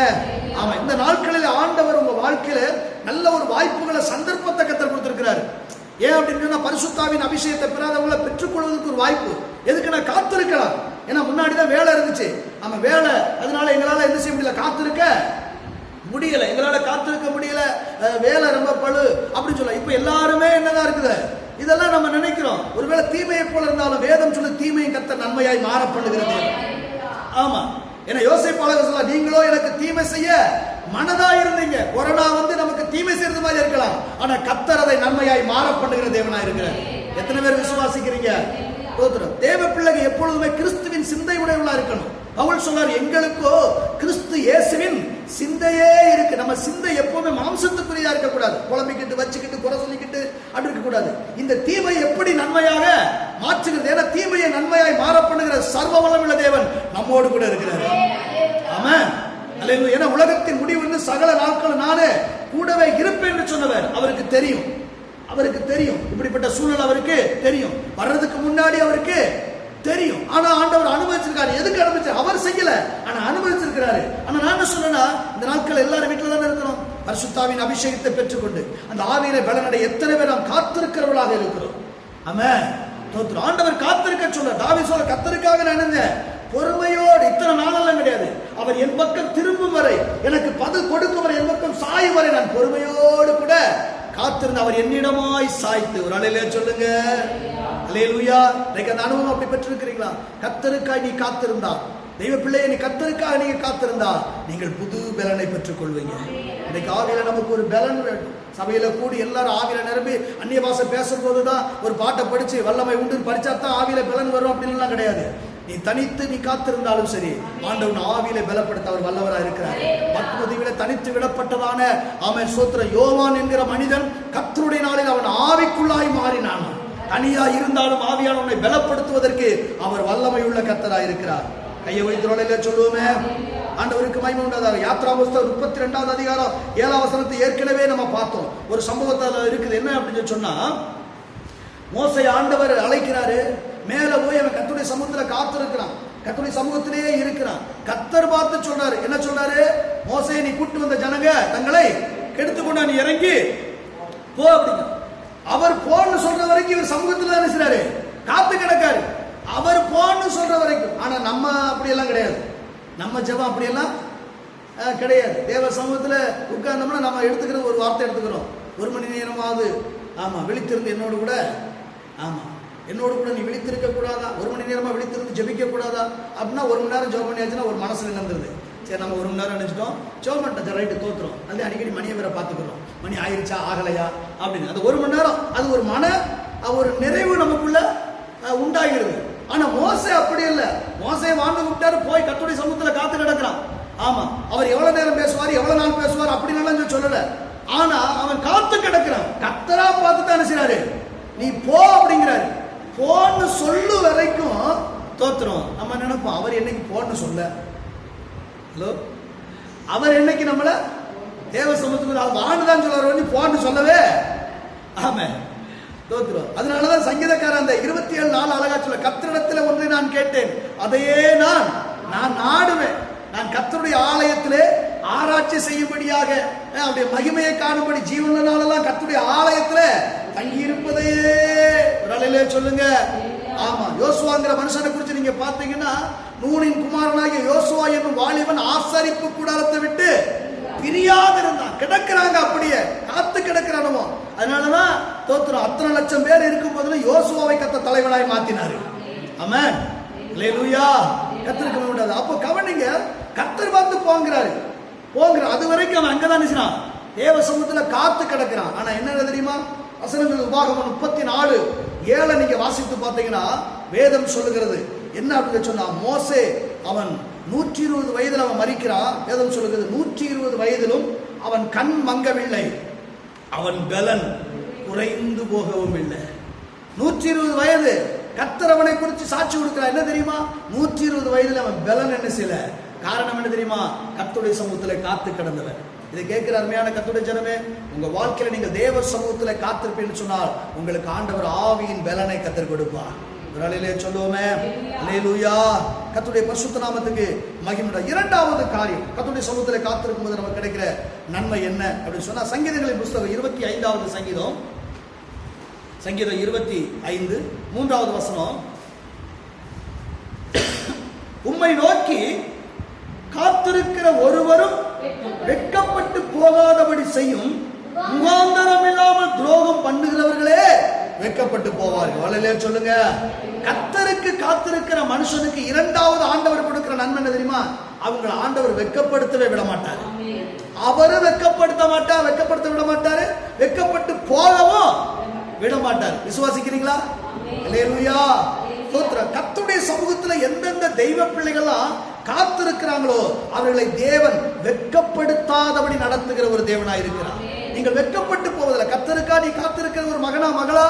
Speaker 1: ஆமா, இந்த நாட்களில் ஆண்டவர் உங்க வாழ்க்கையில நல்ல ஒரு வாய்ப்புகளை, சந்தர்ப்பத்தை கத்தர் கொடுத்திருக்கிறாரு. ஏன் அப்படின்னு பரிசுத்த ஆவியின் அபிஷேகத்தை பெறாதவங்களை பெற்றுக்கொள்வதற்கு ஒரு வாய்ப்பு. எதுக்கு? நான் காத்திருக்கலாம். ஏன்னா முன்னாடிதான் வேலை இருந்துச்சு, நம்ம வேலை, அதனால எங்களால என்ன செய்ய முடியல, காத்திருக்க முடியல, எங்களால காத்திருக்க முடியல, வேலை ரொம்ப பழு அப்படின்னு சொல்ல. இப்ப எல்லாருமே என்னதான் இருக்குது, இதெல்லாம் நம்ம நினைக்கிறோம். ஒருவேளை தீமையை போல இருந்தாலும் வேதம் சொல்லு தீமையை கர்த்தர் நன்மையாய் மாற பண்ணுகிறது. ஆமா, ஏன்னா யோசேப்பு சொல்ல, நீங்களோ எனக்கு தீமை செய்ய மனதா இருந்தீங்க. கொரோனா நமக்கு தீமை செய்யறது மாதிரி இருக்கலாம், ஆனா கர்த்தர் அதை நன்மையாய் மாற பண்ணுகிற தேவனா இருக்கிறார். எத்தனை பேர் விசுவாசிக்கிறீங்க? தேவ பிள்ளைகள் எப்பொழுதுமே கிறிஸ்துவின் சிந்தை உடையவளா இருக்கணும். பவுல் சொல்றார், எங்களுக்கோ கிறிஸ்து இயேசுவின் சிந்தையே இருக்கு. நம்ம சிந்தை எப்பவுமே மாம்சத்துக்குரியா இருக்க கூடாது, குழம்பிக்கிட்டு வச்சுக்கிட்டு குறை சொல்லிக்கிட்டு அப்படி இருக்க கூடாது. இந்த தீமை எப்படி நன்மையாக மாற்றுகிறது? ஏன்னா தீமையை நன்மையாய் மாற பண்ணுகிற சர்வ வல்லமையுள்ள தேவன் நம்மோடு கூட இருக்கிறார். ஆமென், அல்லேலூயா. ஏன்னா உலகத்தின் முடிவு சகல நாட்கள் நானே கூடவே இருப்பேன் என்று சொன்னவர் அவருக்கு தெரியும். அவருக்கு தெரியும் இப்படிப்பட்ட சூழ்நிலை அவருக்கு தெரியும், வர்றதுக்கு முன்னாடி அவருக்கு தெரியும். ஆனா ஆண்டவர் அனுமதிச்சிருக்காரு. எதுக்கு அனுமதிச்சார்? அவர் செய்யல, ஆனா அனுமதிச்சிருக்கிறாரு. ஆனா நான் என்ன சொன்னா, இந்த நாட்கள் எல்லாரும் வீட்டுல தானே இருக்கிறோம். பரிசுத்தாவின் அபிஷேகத்தை பெற்றுக்கொண்டு அந்த ஆவியில பலனடை எத்தனை பேர் நாம் காத்திருக்கிறவர்களாக இருக்கிறோம். ஆமென், ஸ்தோத்திரம். ஆண்டவர் காத்திருக்க சொல்ல, தாவீது சொல்ல, கர்த்தருக்காக நான் இருந்தேன் பொறுமையோடு. இத்தனை நாளெல்லாம் கிடையாது, அவர் என் பக்கம் திரும்பும் வரை, எனக்கு பதில் கொடுக்கும் வரை, என் பக்கம் சாயும் வரை நான் பொறுமையோடு கூட காத்திருந்த அவர் என்னிடமாய் சாய்த்து. ஒரு அலையிலே சொல்லுங்க, அல்லேலூயா. அந்த அனுபவம் அப்படி பெற்றிருக்கிறீங்களா? கர்த்தருக்காய் நீ காத்திருந்தா, தெய்வ பிள்ளையை நீ கர்த்தருக்காக நீங்க காத்திருந்தா நீங்கள் புது பலனை பெற்றுக் கொள்வீங்க. இன்னைக்கு ஆவியில நமக்கு ஒரு பலன் வேண்டும். சபையில கூடி எல்லாரும் ஆவியில நிரம்பி அந்நிய பாஷை பேசும்போதுதான் ஒரு பாட்டை படிச்சு வல்லமை உண்டு படிச்சா தான் ஆவியில பலன் வரும் அப்படின்னு கிடையாது. நீ தனித்து நீ காத்திருந்தாலும் சரி, ஆண்டவன் ஆவியில பலப்படுத்த அவர் வல்லவரா இருக்கிறார். பத்மதீவில தனித்து விடப்பட்டதான ஆமென் ஸ்தோத்திரம் யோவான் என்கிற மனிதன் கர்த்தருடைய நாளில் அவன் ஆவிக்குள்ளாய் மாறினான். தனியா இருந்தாலும் ஆவியான உன்னை பலப்படுத்துவதற்கு அவர் வல்லமை உள்ள கர்த்தராய் இருக்கிறார். கையை வைத்து சொல்லுவோமே, ஆண்டவருக்கு மகிமை உண்டாதாக. யாத்ரா புஸ்தகம் 32ஆம் அதிகாரம் 7ஆம் வசனத்தை ஏற்கனவே நம்ம பார்த்தோம். ஒரு சம்பவத்தில் இருக்குது. என்ன அப்படின்னு சொன்னா, மோசே ஆண்டவர் அழைக்கிறாரு, மேல போய் அவன் கர்த்தருடைய சமூகத்துல காத்திருக்கிறான், கர்த்தருடைய சமூகத்திலேயே இருக்கிறான். கர்த்தர் பார்த்து சொல்றாரு, என்ன சொல்றாரு? மோசே, நீ கூட்டு வந்த ஜனங்க தங்களை கெடுத்துக்கொண்டா, நீ இறங்கி போ அப்படிங்க. அவர் போன்னு சொல்ற வரைக்கும் இவர் சமூகத்துல என்ன செய்றாரு? காத்து கிடக்காரு. அவர் போன்னு சொல்ற வரைக்கும். ஆனா நம்ம அப்படியெல்லாம் கிடையாது, நம்ம ஜெபம் அப்படியெல்லாம் கிடையாது. தேவ சமூகத்துல உட்கார்ந்தோம்னா நம்ம எடுத்துக்கிற ஒரு வார்த்தை எடுத்துக்கிறோம், 1 மணி நேரமாவது ஆமா விழித்திருந்து என்னோடு கூட, ஆமா என்னோடு கூட நீ விழித்திருக்க கூடாதா? 1 மணி நேரமா விழித்திருந்து ஜெபிக்க கூடாதா? அப்படின்னா 1 மணி நேரம் ஜெபம் பண்ணியாச்சுன்னா ஒரு மனசுல நின்றுது. சரி, நம்ம 1 மணி நேரம் நினைச்சிட்டோம், ஜெபம் பண்ணிட்டோம், ரைட்டு தோத்துறோம். அது அடிக்கடி மணியை வேற பார்த்துக்கிறோம், மணி ஆயிடுச்சா ஆகலையா அப்படின்னு. அது 1 மணி நேரம், அது ஒரு ஒரு நிறைவு நமக்குள்ள உண்டாகிறது. ஆனா மோசே அப்படி இல்லை. மோசே வாழ்ந்து விட்டாரு, போய் கர்த்தருடைய சமூகத்துல காத்து கிடக்கிறான். ஆமா, அவர் எவ்வளவு நேரம் பேசுவார், எவ்வளவு நாள் பேசுவார் அப்படின்னு சொல்லல. ஆனா அவன் காத்து கிடக்கிறான். கர்த்தரா பார்த்து தான் செய்றாரு, நீ போ அப்படிங்கிறாரு. போன்னு சொல்லு வரைக்கும் தோத்துறோம். நம்ம நினைப்போம், அவர் என்னைக்கு போன்னு சொல்ல, ஹலோ, அவர் என்னைக்கு நம்மள தேவ சமூகத்துக்கு வாண்டுதான் சொல்றாரு, போன்னு சொல்லவே. ஆமா, தோத்துறோம். அதனாலதான் சங்கீதக்காரன் அந்த 27:4 அழகா சொல்ல, கர்த்தரிடத்தில் ஒன்றை நான் கேட்டேன், அதையே நான் நாடுவேன். நான் கர்த்தருடைய ஆலயத்திலே ஆராய்ச்சி செய்யும்படியாக, அவருடைய மகிமையை காணும்படி ஜீவன நாளெல்லாம் கர்த்தருடைய ஆலயத்துல தங்கி இருப்பதையே. ஒரு அலையிலே சொல்லுங்க. ஆமா, யோசுவாங்கிற மனுஷனை குறிச்சு நீங்க பாத்தீங்கன்னா, நூனின் குமாரனாகிய யோசுவா என்னும் வாலிபன் ஆசரிப்பு கூடாரத்தை விட்டு பிரியாத இருந்தான். கிடக்கிறாங்க, அப்படியே காத்து கிடக்கிறானோ. அதனாலதான் தோத்துறோம். அத்தனை லட்சம் பேர் இருக்கும் போதுல யோசுவாவை கர்த்தர் தலைவனாய் மாத்தினாரு. ஆமென், அல்லேலூயா. கர்த்தருக்கு மகிமை உண்டாது. அப்போ கவனிங்க, கர்த்தர் பார்த்து போங்கிறாரு. அது வரைக்கும் அவன் அங்கதான் நினைச்சான், தேவ சமூகத்துல காத்து கிடக்கிறான். ஆனா என்ன தெரியுமா? வசனங்கள் உபாகமம் 34:7 நீங்க வாசித்து பார்த்தீங்கன்னா வேதம் சொல்லுகிறது, என்ன அப்படின்னு சொன்னா, மோசே அவன் 120 வயதில் அவன் மரிக்கிறான். வேதம் சொல்லுகிறது 120 வயதிலும் அவன் கண் மங்கவில்லை, அவன் பலன் குறைந்து போகவும் இல்லை. 120 வயது கர்த்தர் அவனை குறித்து சாட்சி கொடுக்கிறார். என்ன தெரியுமா, 120 வயதில் அவன் பலன் என்ன செய்யல. காரணம் என்ன தெரியுமா, கர்த்தருடைய சமூகத்தில் காத்து கிடந்தவன். இதை கேட்கிற அருமையான கர்த்தருடைய ஜனமே, உங்க வாழ்க்கையில நீங்க தேவ சமூகத்தில் காத்திருப்பீன்னு சொன்னால் உங்களுக்கு ஆண்டவர் ஆவியின் பலனை கர்த்தர் கொடுப்பார். ஒரு நாளிலே சொல்லுவோமே, அல்லேலூயா. கர்த்தருடைய பரிசுத்த நாமத்துக்கு மகிமை. இரண்டாவது காரியம், கர்த்தருடைய சமூகத்தில் காத்திருக்கும் போது நமக்கு கிடைக்கிற நன்மை என்ன அப்படின்னு சொன்னா, சங்கீதங்களின் புஸ்தகம் 25வது சங்கீதம், சங்கீதம் 25 3வது வசனம். உம்மை நோக்கி காத்திருக்கிற ஒருவரும் வெட்கப்பட்டு போகாதபடி செய்யும், முகாந்தரம் இல்லாமல் துரோகம் பண்ணுகிறவர்களே வெட்கப்பட்டு போவார்கள். வலையிலே சொல்லுங்க, கர்த்தருக்கு காத்திருக்கிற மனுஷனுக்கு இரண்டாவது ஆண்டவர் கொடுக்கிற நன்மை என்ன தெரியுமா, அவங்களை ஆண்டவர் வெட்கப்படுத்தவே விட மாட்டார். அவரு வெட்கப்படுத்த விட மாட்டாரு, வெட்கப்பட்டு போகவும் விட மாட்டார். விசுவாசிக்கிறீங்களா? அல்லேலூயா. கர்த்தருடைய சமூகத்தில் எந்தெந்த தெய்வ பிள்ளைகள்லாம் காத்திருக்கிறாங்களோ அவர்களை தேவன் வெட்கப்படுத்தாதபடி நடத்துகிற ஒரு தேவனாய் இருக்கிறார். நீங்கள் வெட்கப்பட்டு போவதில்லை. கர்த்தருக்கா நீ காத்திருக்கிற ஒரு மகனா மகளா,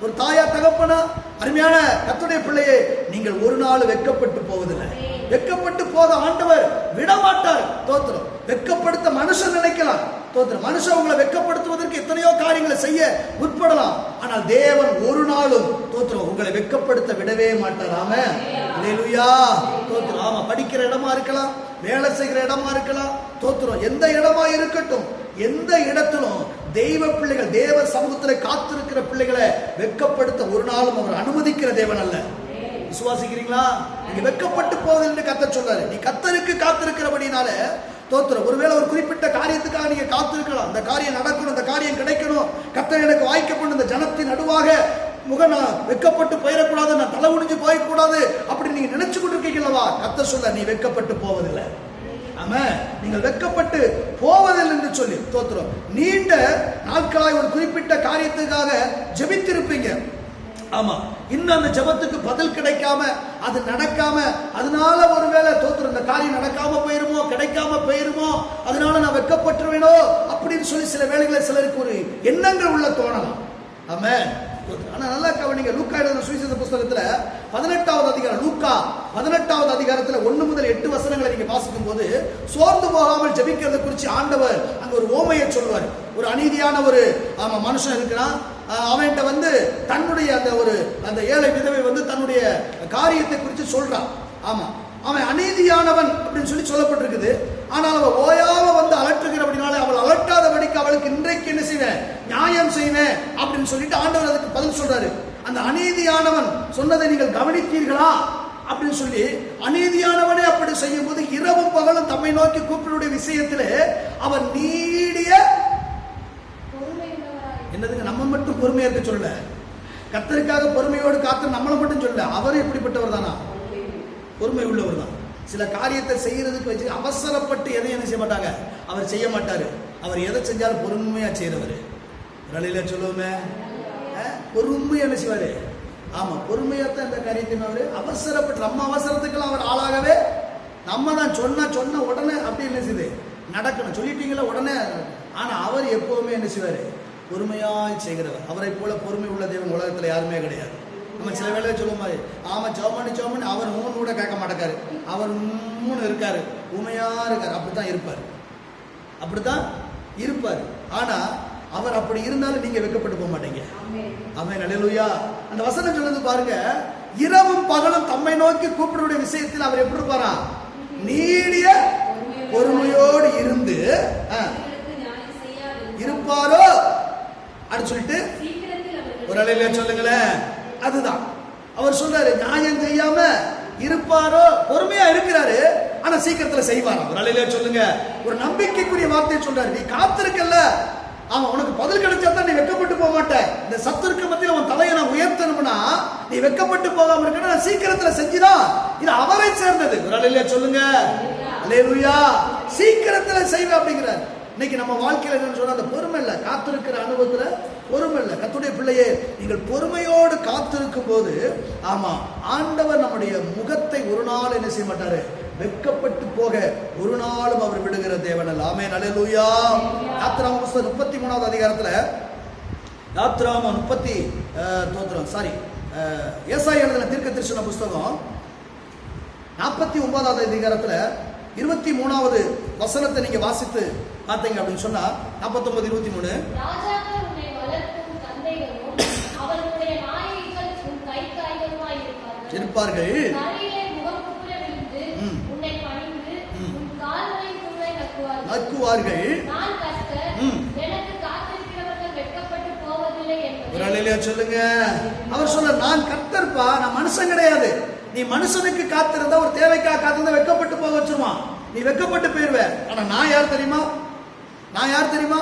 Speaker 1: ஒரு தாயா தகப்பனா, அருமையான கர்த்தருடைய பிள்ளையே, நீங்கள் ஒரு நாள் வெட்கப்பட்டு போவதில்லை. வெட்கப்பட்டு போக ஆண்டவர் விடமாட்டார். தோத்திரம். வெட்கப்படுத்த மனுஷன் நினைக்கலாம். தோத்திரம். மனுஷன் உங்களை வெட்கப்படுத்துவதற்கு எத்தனையோ காரியங்களை செய்ய உட்படலாம். ஆனால் தேவன் ஒரு நாளும் தோத்திரம் உங்களை வெட்கப்படுத்த விடவே மாட்டார். ஆமென். அல்லேலூயா. தோத்திரம். ஆமா, படிக்கிற இடமா இருக்கலாம், வேலை செய்கிற இடமா இருக்கலாம், தோத்திரம், எந்த இடமா இருக்கட்டும், எந்த இடத்திலும் தெய்வ பிள்ளைகள் தேவ சமூகத்தில் காத்திருக்கிற பிள்ளைகளை வெட்கப்படுத்த ஒரு நாளும் அவர் அனுமதிக்கிற தேவன் அல்ல. விசுவாசிக்கிறீங்களா? நீங்க வெட்கப்பட்டு போவதில்லை என்று கர்த்தர் சொல்றாரு. நீ கர்த்தருக்கு காத்திருக்கிறபடினால தோத்திரம். ஒருவேளை ஒரு குறிப்பிட்ட காரியத்துக்காக நீங்க காத்திருக்கலாம். அந்த காரியம் நடக்கணும், அந்த காரியம் கிடைக்கணும், கர்த்தர் எனக்கு வாய்க்கப்படும், இந்த ஜனத்தின் நடுவாக நான் வெட்கப்பட்டு போயிடக்கூடாது, நான் தலை குனிஞ்சு போயிடக்கூடாது அப்படி நீங்க நினைச்சு கொண்டிருக்கீங்களா? கர்த்தர் சொல்ல, நீ வெட்கப்பட்டு போவதில்லை. ஆமா, நீங்கள் வெட்கப்பட்டு போவதில்லை என்று சொல்லி தோத்திரம். நீண்ட நாட்களாய் ஒரு குறிப்பிட்ட காரியத்துக்காக ஜெபித்திருப்பீங்க. ஆமா, இன்னும் அந்த ஜெபத்துக்கு பதில் கிடைக்காம, அது நடக்காம, அதனால ஒருவேளை தோத்திரம் இந்த காரியம் நடக்காம போயிருமோ, கிடைக்காம போயிருமோ, அதனால நான் வெட்கப்பட்டுருவேனோ அப்படின்னு சொல்லி சில வேளைகளில் சிலருக்கு ஒரு எண்ணங்கள் உள்ள தோணலாம். ஆமா, ஆனா நல்லா கவனிங்க. லூக்கா எழுதின சுவிசேஷ புஸ்தகத்துல 18வது அதிகாரம், லூக்கா 18வது அதிகாரத்துல 1 முதல் 8 வசனங்களை நீங்க வாசிக்கும் போது சோர்ந்து போகாமல் ஜெபிக்கிறத குறித்து ஆண்டவர் அங்க ஒரு ஓமையை சொல்வார். ஒரு அநீதியான ஒரு மனுஷன் இருக்கிறான். அவன்கிட்ட வந்து தன்னுடைய அந்த ஏழை விதவை வந்து தன்னுடைய காரியத்தை குறித்து சொல்றான். ஆமா, அவன் அநீதியானவன் அப்படின்னு சொல்லி சொல்லப்பட்டிருக்குது. ஆனால் அவள் ஓயாம வந்து அலற்றுகிறபடினால அவள் அலட்டாதபடிக்கு அவளுக்கு இன்றைக்கு என்ன செய்வேன், நியாயம் செய்வேன் அப்படின்னு சொல்லிட்டு ஆண்டவர் அதுக்கு பதில் சொல்றாரு. அந்த அநீதியானவன் சொன்னதை நீங்கள் கவனித்தீர்களா அப்படின்னு சொல்லி, அநீதியானவனே அப்படி செய்யும் போது இரவும் பகலும் தம்மை நோக்கி கூப்பிடுடைய விஷயத்திலே அவன் நீடிய என்னதுங்க, நம்ம மட்டும் பொறுமையா இருக்க சொல்ல, கர்த்தருக்காக பொறுமையோடு காத்து நம்மளை மட்டும் சொல்ல, அவர் எப்படிப்பட்டவர் தானா, பொறுமை உள்ளவர் தான். சில காரியத்தை செய்யறதுக்கு வச்சு அவசரப்பட்டு எதையும் என்ன செய்ய மாட்டாங்க, அவர் செய்ய மாட்டாரு. அவர் எதை செஞ்சாலும் பொறுமையா செய்யறவர். ரலில சொல்லுவோமே, பொறுமையா என்ன செய்வாரு. ஆமா, பொறுமையாத்தான் இந்த காரியத்தை அவரு அவசரப்பட்டு, நம்ம அவசரத்துக்கெல்லாம் அவர் ஆளாகவே, நம்ம தான் சொன்ன உடனே அப்படி என்ன செய்யுது நடக்கணும், சொல்லிட்டீங்களா உடனே. ஆனா அவர் எப்பவுமே என்ன செய்வாரு, பொறுமையாய் செய்கிறவர். அவரை போல பொறுமை உள்ள தேவன் உலகத்துல யாருமே கிடையாது. நம்ம சில வேலையை சொல்லும் மாதிரி, ஆமா சோமனி அவர் மூணு கூட கேட்க மாட்டேக்காரு, அவர் மூணு இருக்காரு, உண்மையா இருக்காரு, அப்படித்தான் இருப்பாரு. ஆனா அவர் அப்படி இருந்தாலும் நீங்க வெட்கப்பட்டு போக மாட்டீங்க. ஆமென், அல்லேலூயா. அந்த வசனம் சொல்றது பாருங்க, இரவும் பகலும் தம்மை நோக்கி கூப்பிடுடைய விஷயத்தில் அவர் எப்படி இருப்பாரா, நீடிய பொறுமையோடு இருந்து இருப்பாரோ அப்படின்னு சொல்லிட்டு ஒரு அலையில சொல்லுங்களேன். அதுதான் அவர் சொல்றாரு, நியாயம் செய்யாம இருப்பாரோ, பொறுமையா இருக்கிறாரு, ஆனா சீக்கிரத்துல செய்வாராம். ஒரு அலையில சொல்லுங்க, ஒரு நம்பிக்கைக்குரிய வார்த்தையை சொல்றாரு. நீ காத்திருக்கல, அவன் உனக்கு பதில் கிடைச்சா தான் நீ வெட்கப்பட்டு போக மாட்டேன். இந்த சத்துருக்கு மத்தியில் அவன் தலையை நான் உயர்த்தணும்னா நீ வெட்கப்பட்டு போகாம இருக்க, சீக்கிரத்துல செஞ்சுதான், இது அவரை சேர்ந்தது. ஒரு அலையில சொல்லுங்க, அல்லேலூயா. சீக்கிரத்துல செய்வேன் அப்படிங்கிறார். இன்னைக்கு நம்ம வாழ்க்கையில என்னன்னு சொன்னா அந்த பொறுமை இல்லை, காத்திருக்கிற அனுபவத்துல பொறுமை இல்லை. கர்த்தருடைய பிள்ளையே, நீங்கள் பொறுமையோடு காத்திருக்கும் போது ஆமா ஆண்டவர் நம்முடைய முகத்தை ஒரு நாள் என்ன செய்ய மாட்டாரு, வெட்கப்பட்டு போக ஒரு நாளும் அவர் விடுகிற தேவன் அல்ல. ஆமென், அல்லேலூயா. யாத்திராகம புத்தகம் 33வது அதிகாரத்துல ஏசாயா எழுதின தீர்க்கதரிசன புஸ்தகம் 49வது அதிகாரத்துல 23வது வசனத்தை நீங்க வாசித்து பார்த்தீங்க அப்படின்னு சொன்னா 49:23 இருப்பார்கள், நக்குவார்கள். சொல்லுங்க, அவர் சொல்ல, நான் கர்த்தர்ப்பா, நான் மனுஷன் கிடையாது. நீ மனுஷனுக்கு காத்திருந்தா, ஒரு தேவைக்காக காத்திருந்தா வெட்கப்பட்டு போக வச்சிருவான், நீ வெட்கப்பட்டு போயிருவ. ஆனா நான் யார் தெரியுமா, நான் யார் தெரியுமா,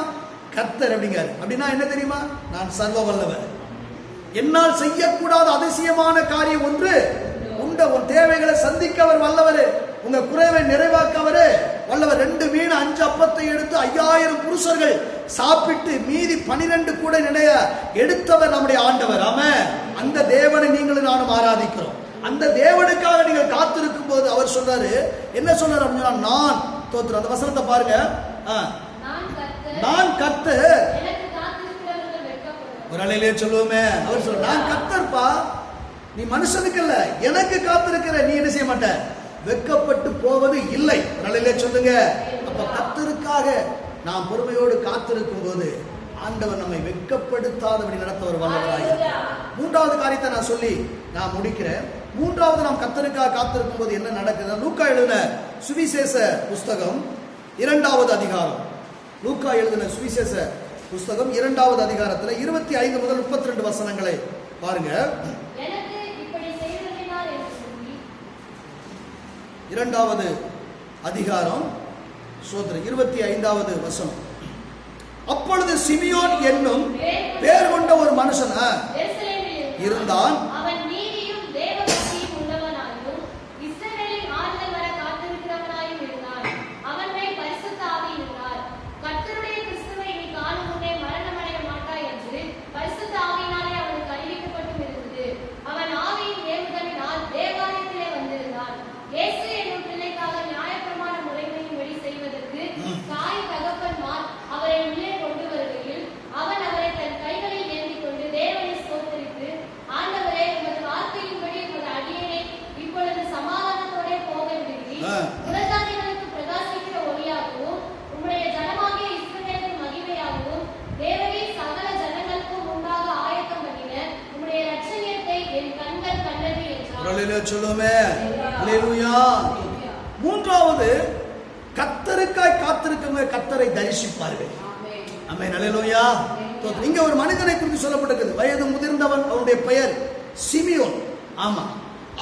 Speaker 1: கர்த்தர் அப்படிங்காரு. அப்படின்னா என்ன தெரியுமா, நான் சர்வ வல்லவர், என்னால் செய்யக்கூடாத அதிசயமான காரியம் ஒன்று உண்டு. உன் தேவைகளை சந்திக்க அவர் வல்லவர், உங்க குறைவை நிறைவாக்க அவரு வல்லவர். 2 மீன் 5 அப்பத்தை எடுத்து 5000 புருஷர்கள் சாப்பிட்டு மீதி 12 கூட நிறைய எடுத்தவர் நம்முடைய ஆண்டவர். ஆமென். அந்த தேவனை நீங்களும் நானும் ஆராதிக்கிறோம். அந்த தேவனுக்காக நீங்கள் காத்திருக்கும் போது அவர் சொல்றாரு, என்ன சொல்றாரு அப்படின்னா, நான் தோத்துறேன். அந்த வசனத்தை பாருங்க, நான் கர்த்தர். ஒரு அலையிலே சொல்லுவோமே, அவர் சொல்ற, நான் கர்த்தர்ப்பா, நீ மனுஷனுக்கு இல்ல, எனக்கு காத்திருக்கிற, நீ என்ன செய்ய மாட்ட, வெட்கப்பட்டு போவது இல்லை. நல்ல சொல்லுங்க. அப்ப கர்த்தருக்காக நாம் பொறுமையோடு காத்திருக்கும் போது ஆண்டவர் நம்மை வெட்கப்படுத்தாதபடி நடத்தவர் வல்லவராக. 3வது காரியத்தை நான் சொல்லி நான் முடிக்கிறேன். 3வது நாம் கர்த்தருக்காக காத்திருக்கும் போது என்ன நடக்குது, லூக்கா எழுதின சுவிசேஷ புஸ்தகம் 2வது அதிகாரம். லூக்கா எழுதின சுவிசேஷ புஸ்தகம் 2வது அதிகாரத்துல 25 முதல் 32 வசனங்களை பாருங்க. 2வது அதிகாரம் 25வது வசனம். அப்பொழுது சிமியோன் என்னும் பேர் கொண்ட ஒரு மனுஷன் இருந்தான். சொல்லுமே. மூன்றாவது, கர்த்தருக்காய் காத்திருக்கும் கர்த்தரை தரிசிப்பார்கள். ஆமென், அல்லேலூயா. இங்க ஒரு மனிதனை குறித்து சொல்லப்பட்டிருக்கிறது. வயது முதிர்ந்தவன், அவனுடைய பெயர் சிமியோன். ஆமா,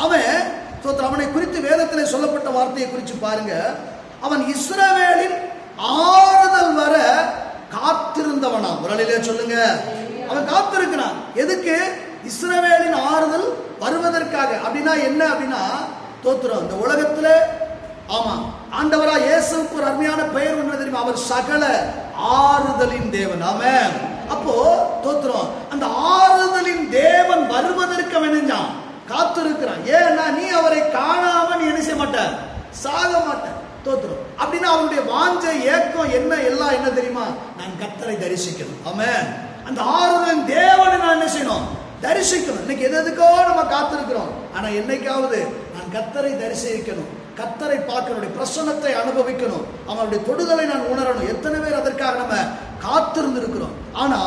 Speaker 1: அவனை குறித்து வேதத்திலே சொல்லப்பட்ட வார்த்தையை குறித்து பாருங்க. அவன் இஸ்ரவேலின் ஆறுதல் வர காத்திருந்தவனாம். ஒரு அலையிலே சொல்லுங்க. அவன் காத்திருக்கிறான். எதுக்கு? இஸ்ரவேலின் ஆறுதல் வருவதற்காக. அப்படின்னா என்ன அப்படின்னா, தோத்திரம் இந்த உலகத்துல ஆமா ஆண்டவரா இயேசுவுக்கு ஒரு அருமையான பெயர் ஒன்று தெரியுமா, அவர் சகல ஆறுதலின் தேவன். ஆமென். அப்போ தோத்திரம் அந்த ஆறுதலின் தேவன் வருவதற்கு வேணுஞ்சான் காத்திருக்கிறான். ஏன்னா நீ அவரை காணாம நீ என்ன செய்ய மாட்ட, சாக மாட்ட. தோத்திரம் அப்படின்னா அவனுடைய வாஞ்சை ஏக்கம் என்ன, எல்லாம் என்ன தெரியுமா, நான் கர்த்தரை தரிசிக்கணும். ஆமென். அந்த ஆறுதலின் தேவனை நான் என்ன செய்யணும், தரிசிக்கணும். இன்னைக்கு எதுக்கோ நம்ம காத்திருக்கிறோம். ஆனா என்னைக்காவது நான் கர்த்தரை தரிசிக்கணும், கர்த்தரை பார்க்கணும், பிரசன்னத்தை அனுபவிக்கணும், அவனுடைய தொடுதலை நான் உணரணும். எத்தனை பேர் அதற்காக நம்ம காத்திருந்து இருக்கிறோம். ஆனா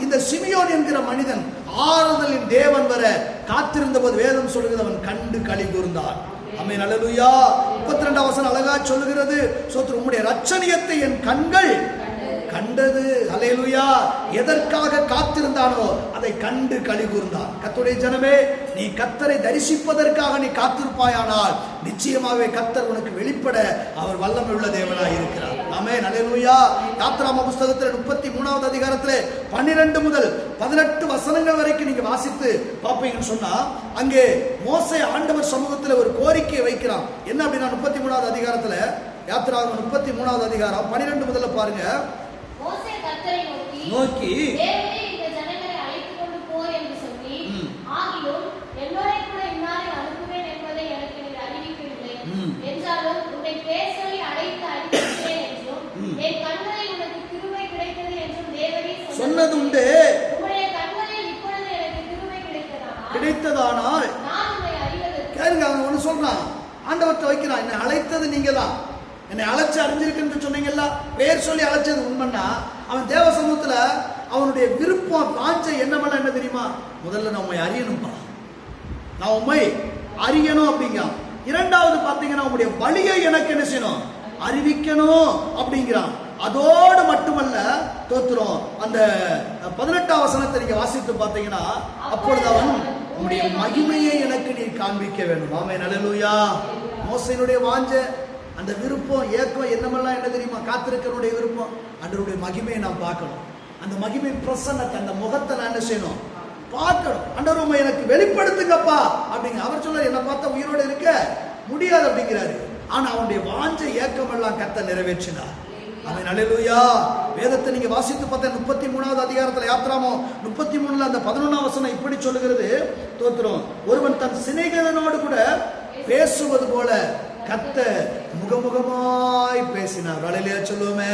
Speaker 1: இந்த சிமியோன் என்கிற மனிதன் ஆறுதலின் தேவன் வர காத்திருந்த போது வேதம் சொல்லுகிறது, அவன் கண்டு களி கூர்ந்தான். ஆமென், அல்லேலூயா. 32 வசனம் அழகா சொல்லுகிறது, சோத்திரம் உம்முடைய இரட்சணியத்தை என் கண்கள் கண்டது. அல்லேலூயா. எதற்காக காத்திருந்தானோ அதை கண்டு களி கூர்ந்தான். கர்த்தருடைய ஜனமே, நீ கர்த்தரை தரிசிப்பதற்காக நீ காத்திருப்பாயானால் நிச்சயமாகவே கர்த்தர் உனக்கு வெளிப்பட அவர் வல்லமை உள்ள தேவனாய் இருக்கிறார். ஆமென், அல்லேலூயா. யாத்திராகம புஸ்தகத்தில் 33வது அதிகாரத்தில் 12 முதல் 18 வசனங்கள் வரைக்கும் நீங்க வாசித்து பார்ப்பீங்கன்னு சொன்னா, அங்கே மோசே ஆண்டவர் சமூகத்தில் ஒரு கோரிக்கையை வைக்கிறான். என்ன அப்படின்னா 33வது அதிகாரத்தில் யாத்திராகமம் 33வது அதிகாரம் 12 முதல்ல பாருங்க.
Speaker 2: மோசே கர்த்தரை நோக்கி தேவனே இந்த ஜனங்களை அழைத்துக் கொண்டு போ என்று சொல்லி, ஆகிலும் என்னோட கூட இன்னாரை அனுப்புவேன் என்பதை எனக்கு நீர் அறிவிக்கவில்லை. என்றாலும் உன்னை பேர் சொல்லி அழைத்து அனுப்பினேன் என்றும் என் கண்களில் உனக்கு கிருபை கிடைத்தது என்றும் தேவனே
Speaker 1: சொன்னதுண்டு.
Speaker 2: உம்முடைய கண்களில் இப்பொழுது எனக்கு கிருபை
Speaker 1: கிடைத்ததானால்
Speaker 2: நான் உன்னை அறிவதற்கு.
Speaker 1: கேளுங்க, அவன் ஒண்ணு சொல்றான், ஆண்டவர்கிட்ட வைக்கிறான், என்னை அழைத்தது நீங்க தான், என்னை அழைச்சு அறிஞ்சிருக்குன்னு சொன்னீங்கல்ல, பேர் சொல்லி அழைச்சது உண்மைன்னா அவன் தேவ சமூகத்துல அவனுடைய விருப்பம் வாஞ்சை என்னமெல்லாம் என்ன தெரியுமா? முதல்ல நான் உண்மை அறியணும்பா, நான் உண்மை அறியணும் அப்படிங்கிறான். இரண்டாவது பார்த்தீங்கன்னா உங்களுடைய வழியை எனக்கு என்ன செய்யணும், அறிவிக்கணும் அப்படிங்கிறான். அதோடு மட்டுமல்ல, தோத்துறோம் அந்த 18ஆம் வசனத்தை நீங்க வாசித்து பார்த்தீங்கன்னா, அப்பொழுது அவன் உம்முடைய மகிமையை எனக்கு நீ காண்பிக்க வேண்டும். ஆமென், அல்லேலூயா. மோசேயினுடைய வாஞ்சை, அந்த விருப்பம், ஏக்கம் என்னமெல்லாம் என்ன தெரியுமா? காத்திருக்கிறனுடைய விருப்பம், ஆண்டவருடைய மகிமையை நான் பார்க்கணும், அந்த மகிமை பிரசன்னத்தை, அந்த முகத்தை நான் என்ன செய்யணும், பார்க்கணும். ஆண்டவர் உம்மை எனக்கு வெளிப்படுத்துங்கப்பா அப்படிங்க. அவர் சொல்ல, என்னை பார்த்தா உயிரோடு இருக்க முடியாது அப்படிங்கிறாரு. ஆனா அவனுடைய வாஞ்சை ஏக்கம் எல்லாம் கர்த்தர் நிறைவேற்றினார். ஆமென், அல்லேலூயா. வேதத்தை நீங்க வாசித்து பார்த்தா 33வது அதிகாரத்துல யாத்திராகமம் 33ல அந்த 11ஆம் வசனம் இப்படி சொல்லுகிறது, தோத்திரம், ஒருவன் தன் சிநேகிதனோடு கூட பேசுவது போல கர்த்தர் முகமுகமாய் பேசினார். அல்லேலூயா சொல்லுவோமே,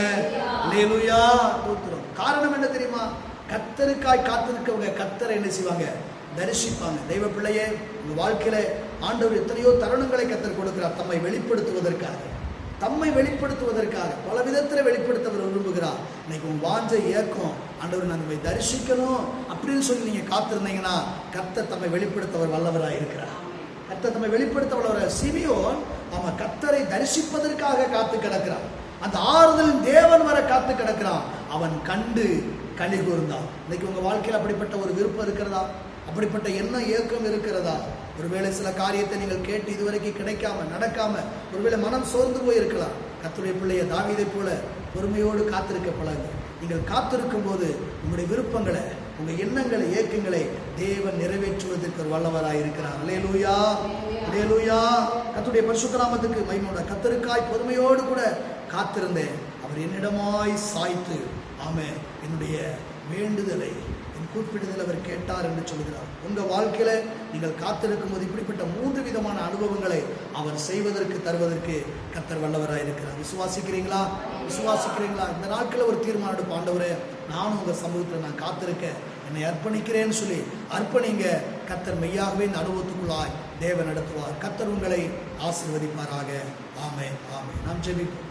Speaker 1: அல்லேலூயா. தோத்திரம். காரணம் என்ன தெரியுமா? கர்த்தருக்காய் காத்திருக்கவங்க கர்த்தரை என்ன செய்வாங்க, தரிசிப்பாங்க. தெய்வ பிள்ளையே, உங்க வாழ்க்கையில ஆண்டவர் எத்தனையோ தருணங்களை கர்த்தர் கொடுக்கிறார், தம்மை வெளிப்படுத்துவதற்காக, தம்மை வெளிப்படுத்துவதற்காக பல விதத்தில் வெளிப்படுத்த விரும்புகிறார். இன்னைக்கு உங்க வாஞ்சை ஏக்கம், ஆண்டவர் நான் நம்மை தரிசிக்கணும் அப்படின்னு சொல்லி நீங்க காத்திருந்தீங்கன்னா கர்த்தர் தம்மை வெளிப்படுத்தவர் வல்லவராக இருக்கிறார். கர்த்தர் தம்மை வெளிப்படுத்த வல்லவர். சிமியோன் அவன் கர்த்தரை தரிசிப்பதற்காக காத்து கிடக்கிறான், அந்த ஆறுதலின் தேவன் வர காத்து கிடக்கிறான். அவன் கண்டு களி கூர்ந்தான். இன்னைக்கு உங்க வாழ்க்கையில் அப்படிப்பட்ட ஒரு விருப்பம் இருக்கிறதா? அப்படிப்பட்ட என்ன ஏக்கம் இருக்கிறதா? ஒருவேளை சில காரியத்தை நீங்கள் கேட்டு இதுவரைக்கும் கிடைக்காம நடக்காம ஒருவேளை மனம் சோர்ந்து போயிருக்கலாம். கர்த்தருடைய பிள்ளைய தாவீதை போல பொறுமையோடு காத்திருக்க பழகுங்க. நீங்கள் காத்திருக்கும் போது உங்களுடைய விருப்பங்களை, உங்க எண்ணங்களை, ஏக்கங்களை தேவன் நிறைவேற்றுவதற்கு ஒரு வல்லவராய் இருக்கிறார். அல்லேலூயா, அல்லேலூயா. கர்த்தருடைய பரிசுத்த நாமத்துக்கு மகிமை. கர்த்தருக்காய் பொறுமையோடு கூட காத்திருந்தேன், அவர் என்னிடமாய் சாய்த்து, ஆமென், என்னுடைய வேண்டுதலை, என் கூப்பிடுதல் அவர் கேட்டார் என்று சொல்கிறார். உங்க வாழ்க்கையில நீங்கள் காத்திருக்கும் போது இப்படிப்பட்ட 3 விதமான அனுபவங்களை அவர் செய்வதற்கு, தருவதற்கு கர்த்தர் வல்லவராக இருக்கிறார். விசுவாசிக்கிறீங்களா? விசுவாசிக்கிறீங்களா? இந்த நாட்களில் ஒரு தீர்மானம் எடுப்போம், ஆண்டவரே நானும் உங்க சமூகத்தில் நான் காத்திருக்க என்னை அர்ப்பணிக்கிறேன்னு சொல்லி அர்ப்பணிங்க. கர்த்தர் மெய்யாகவே இந்த அனுபவத்துக்குள்ளாய் தேவன் நடத்துவார். கர்த்தர் உங்களை ஆசீர்வதிப்பாராக. ஆமென், ஆமென். நாம் ஜெபிப்போம்.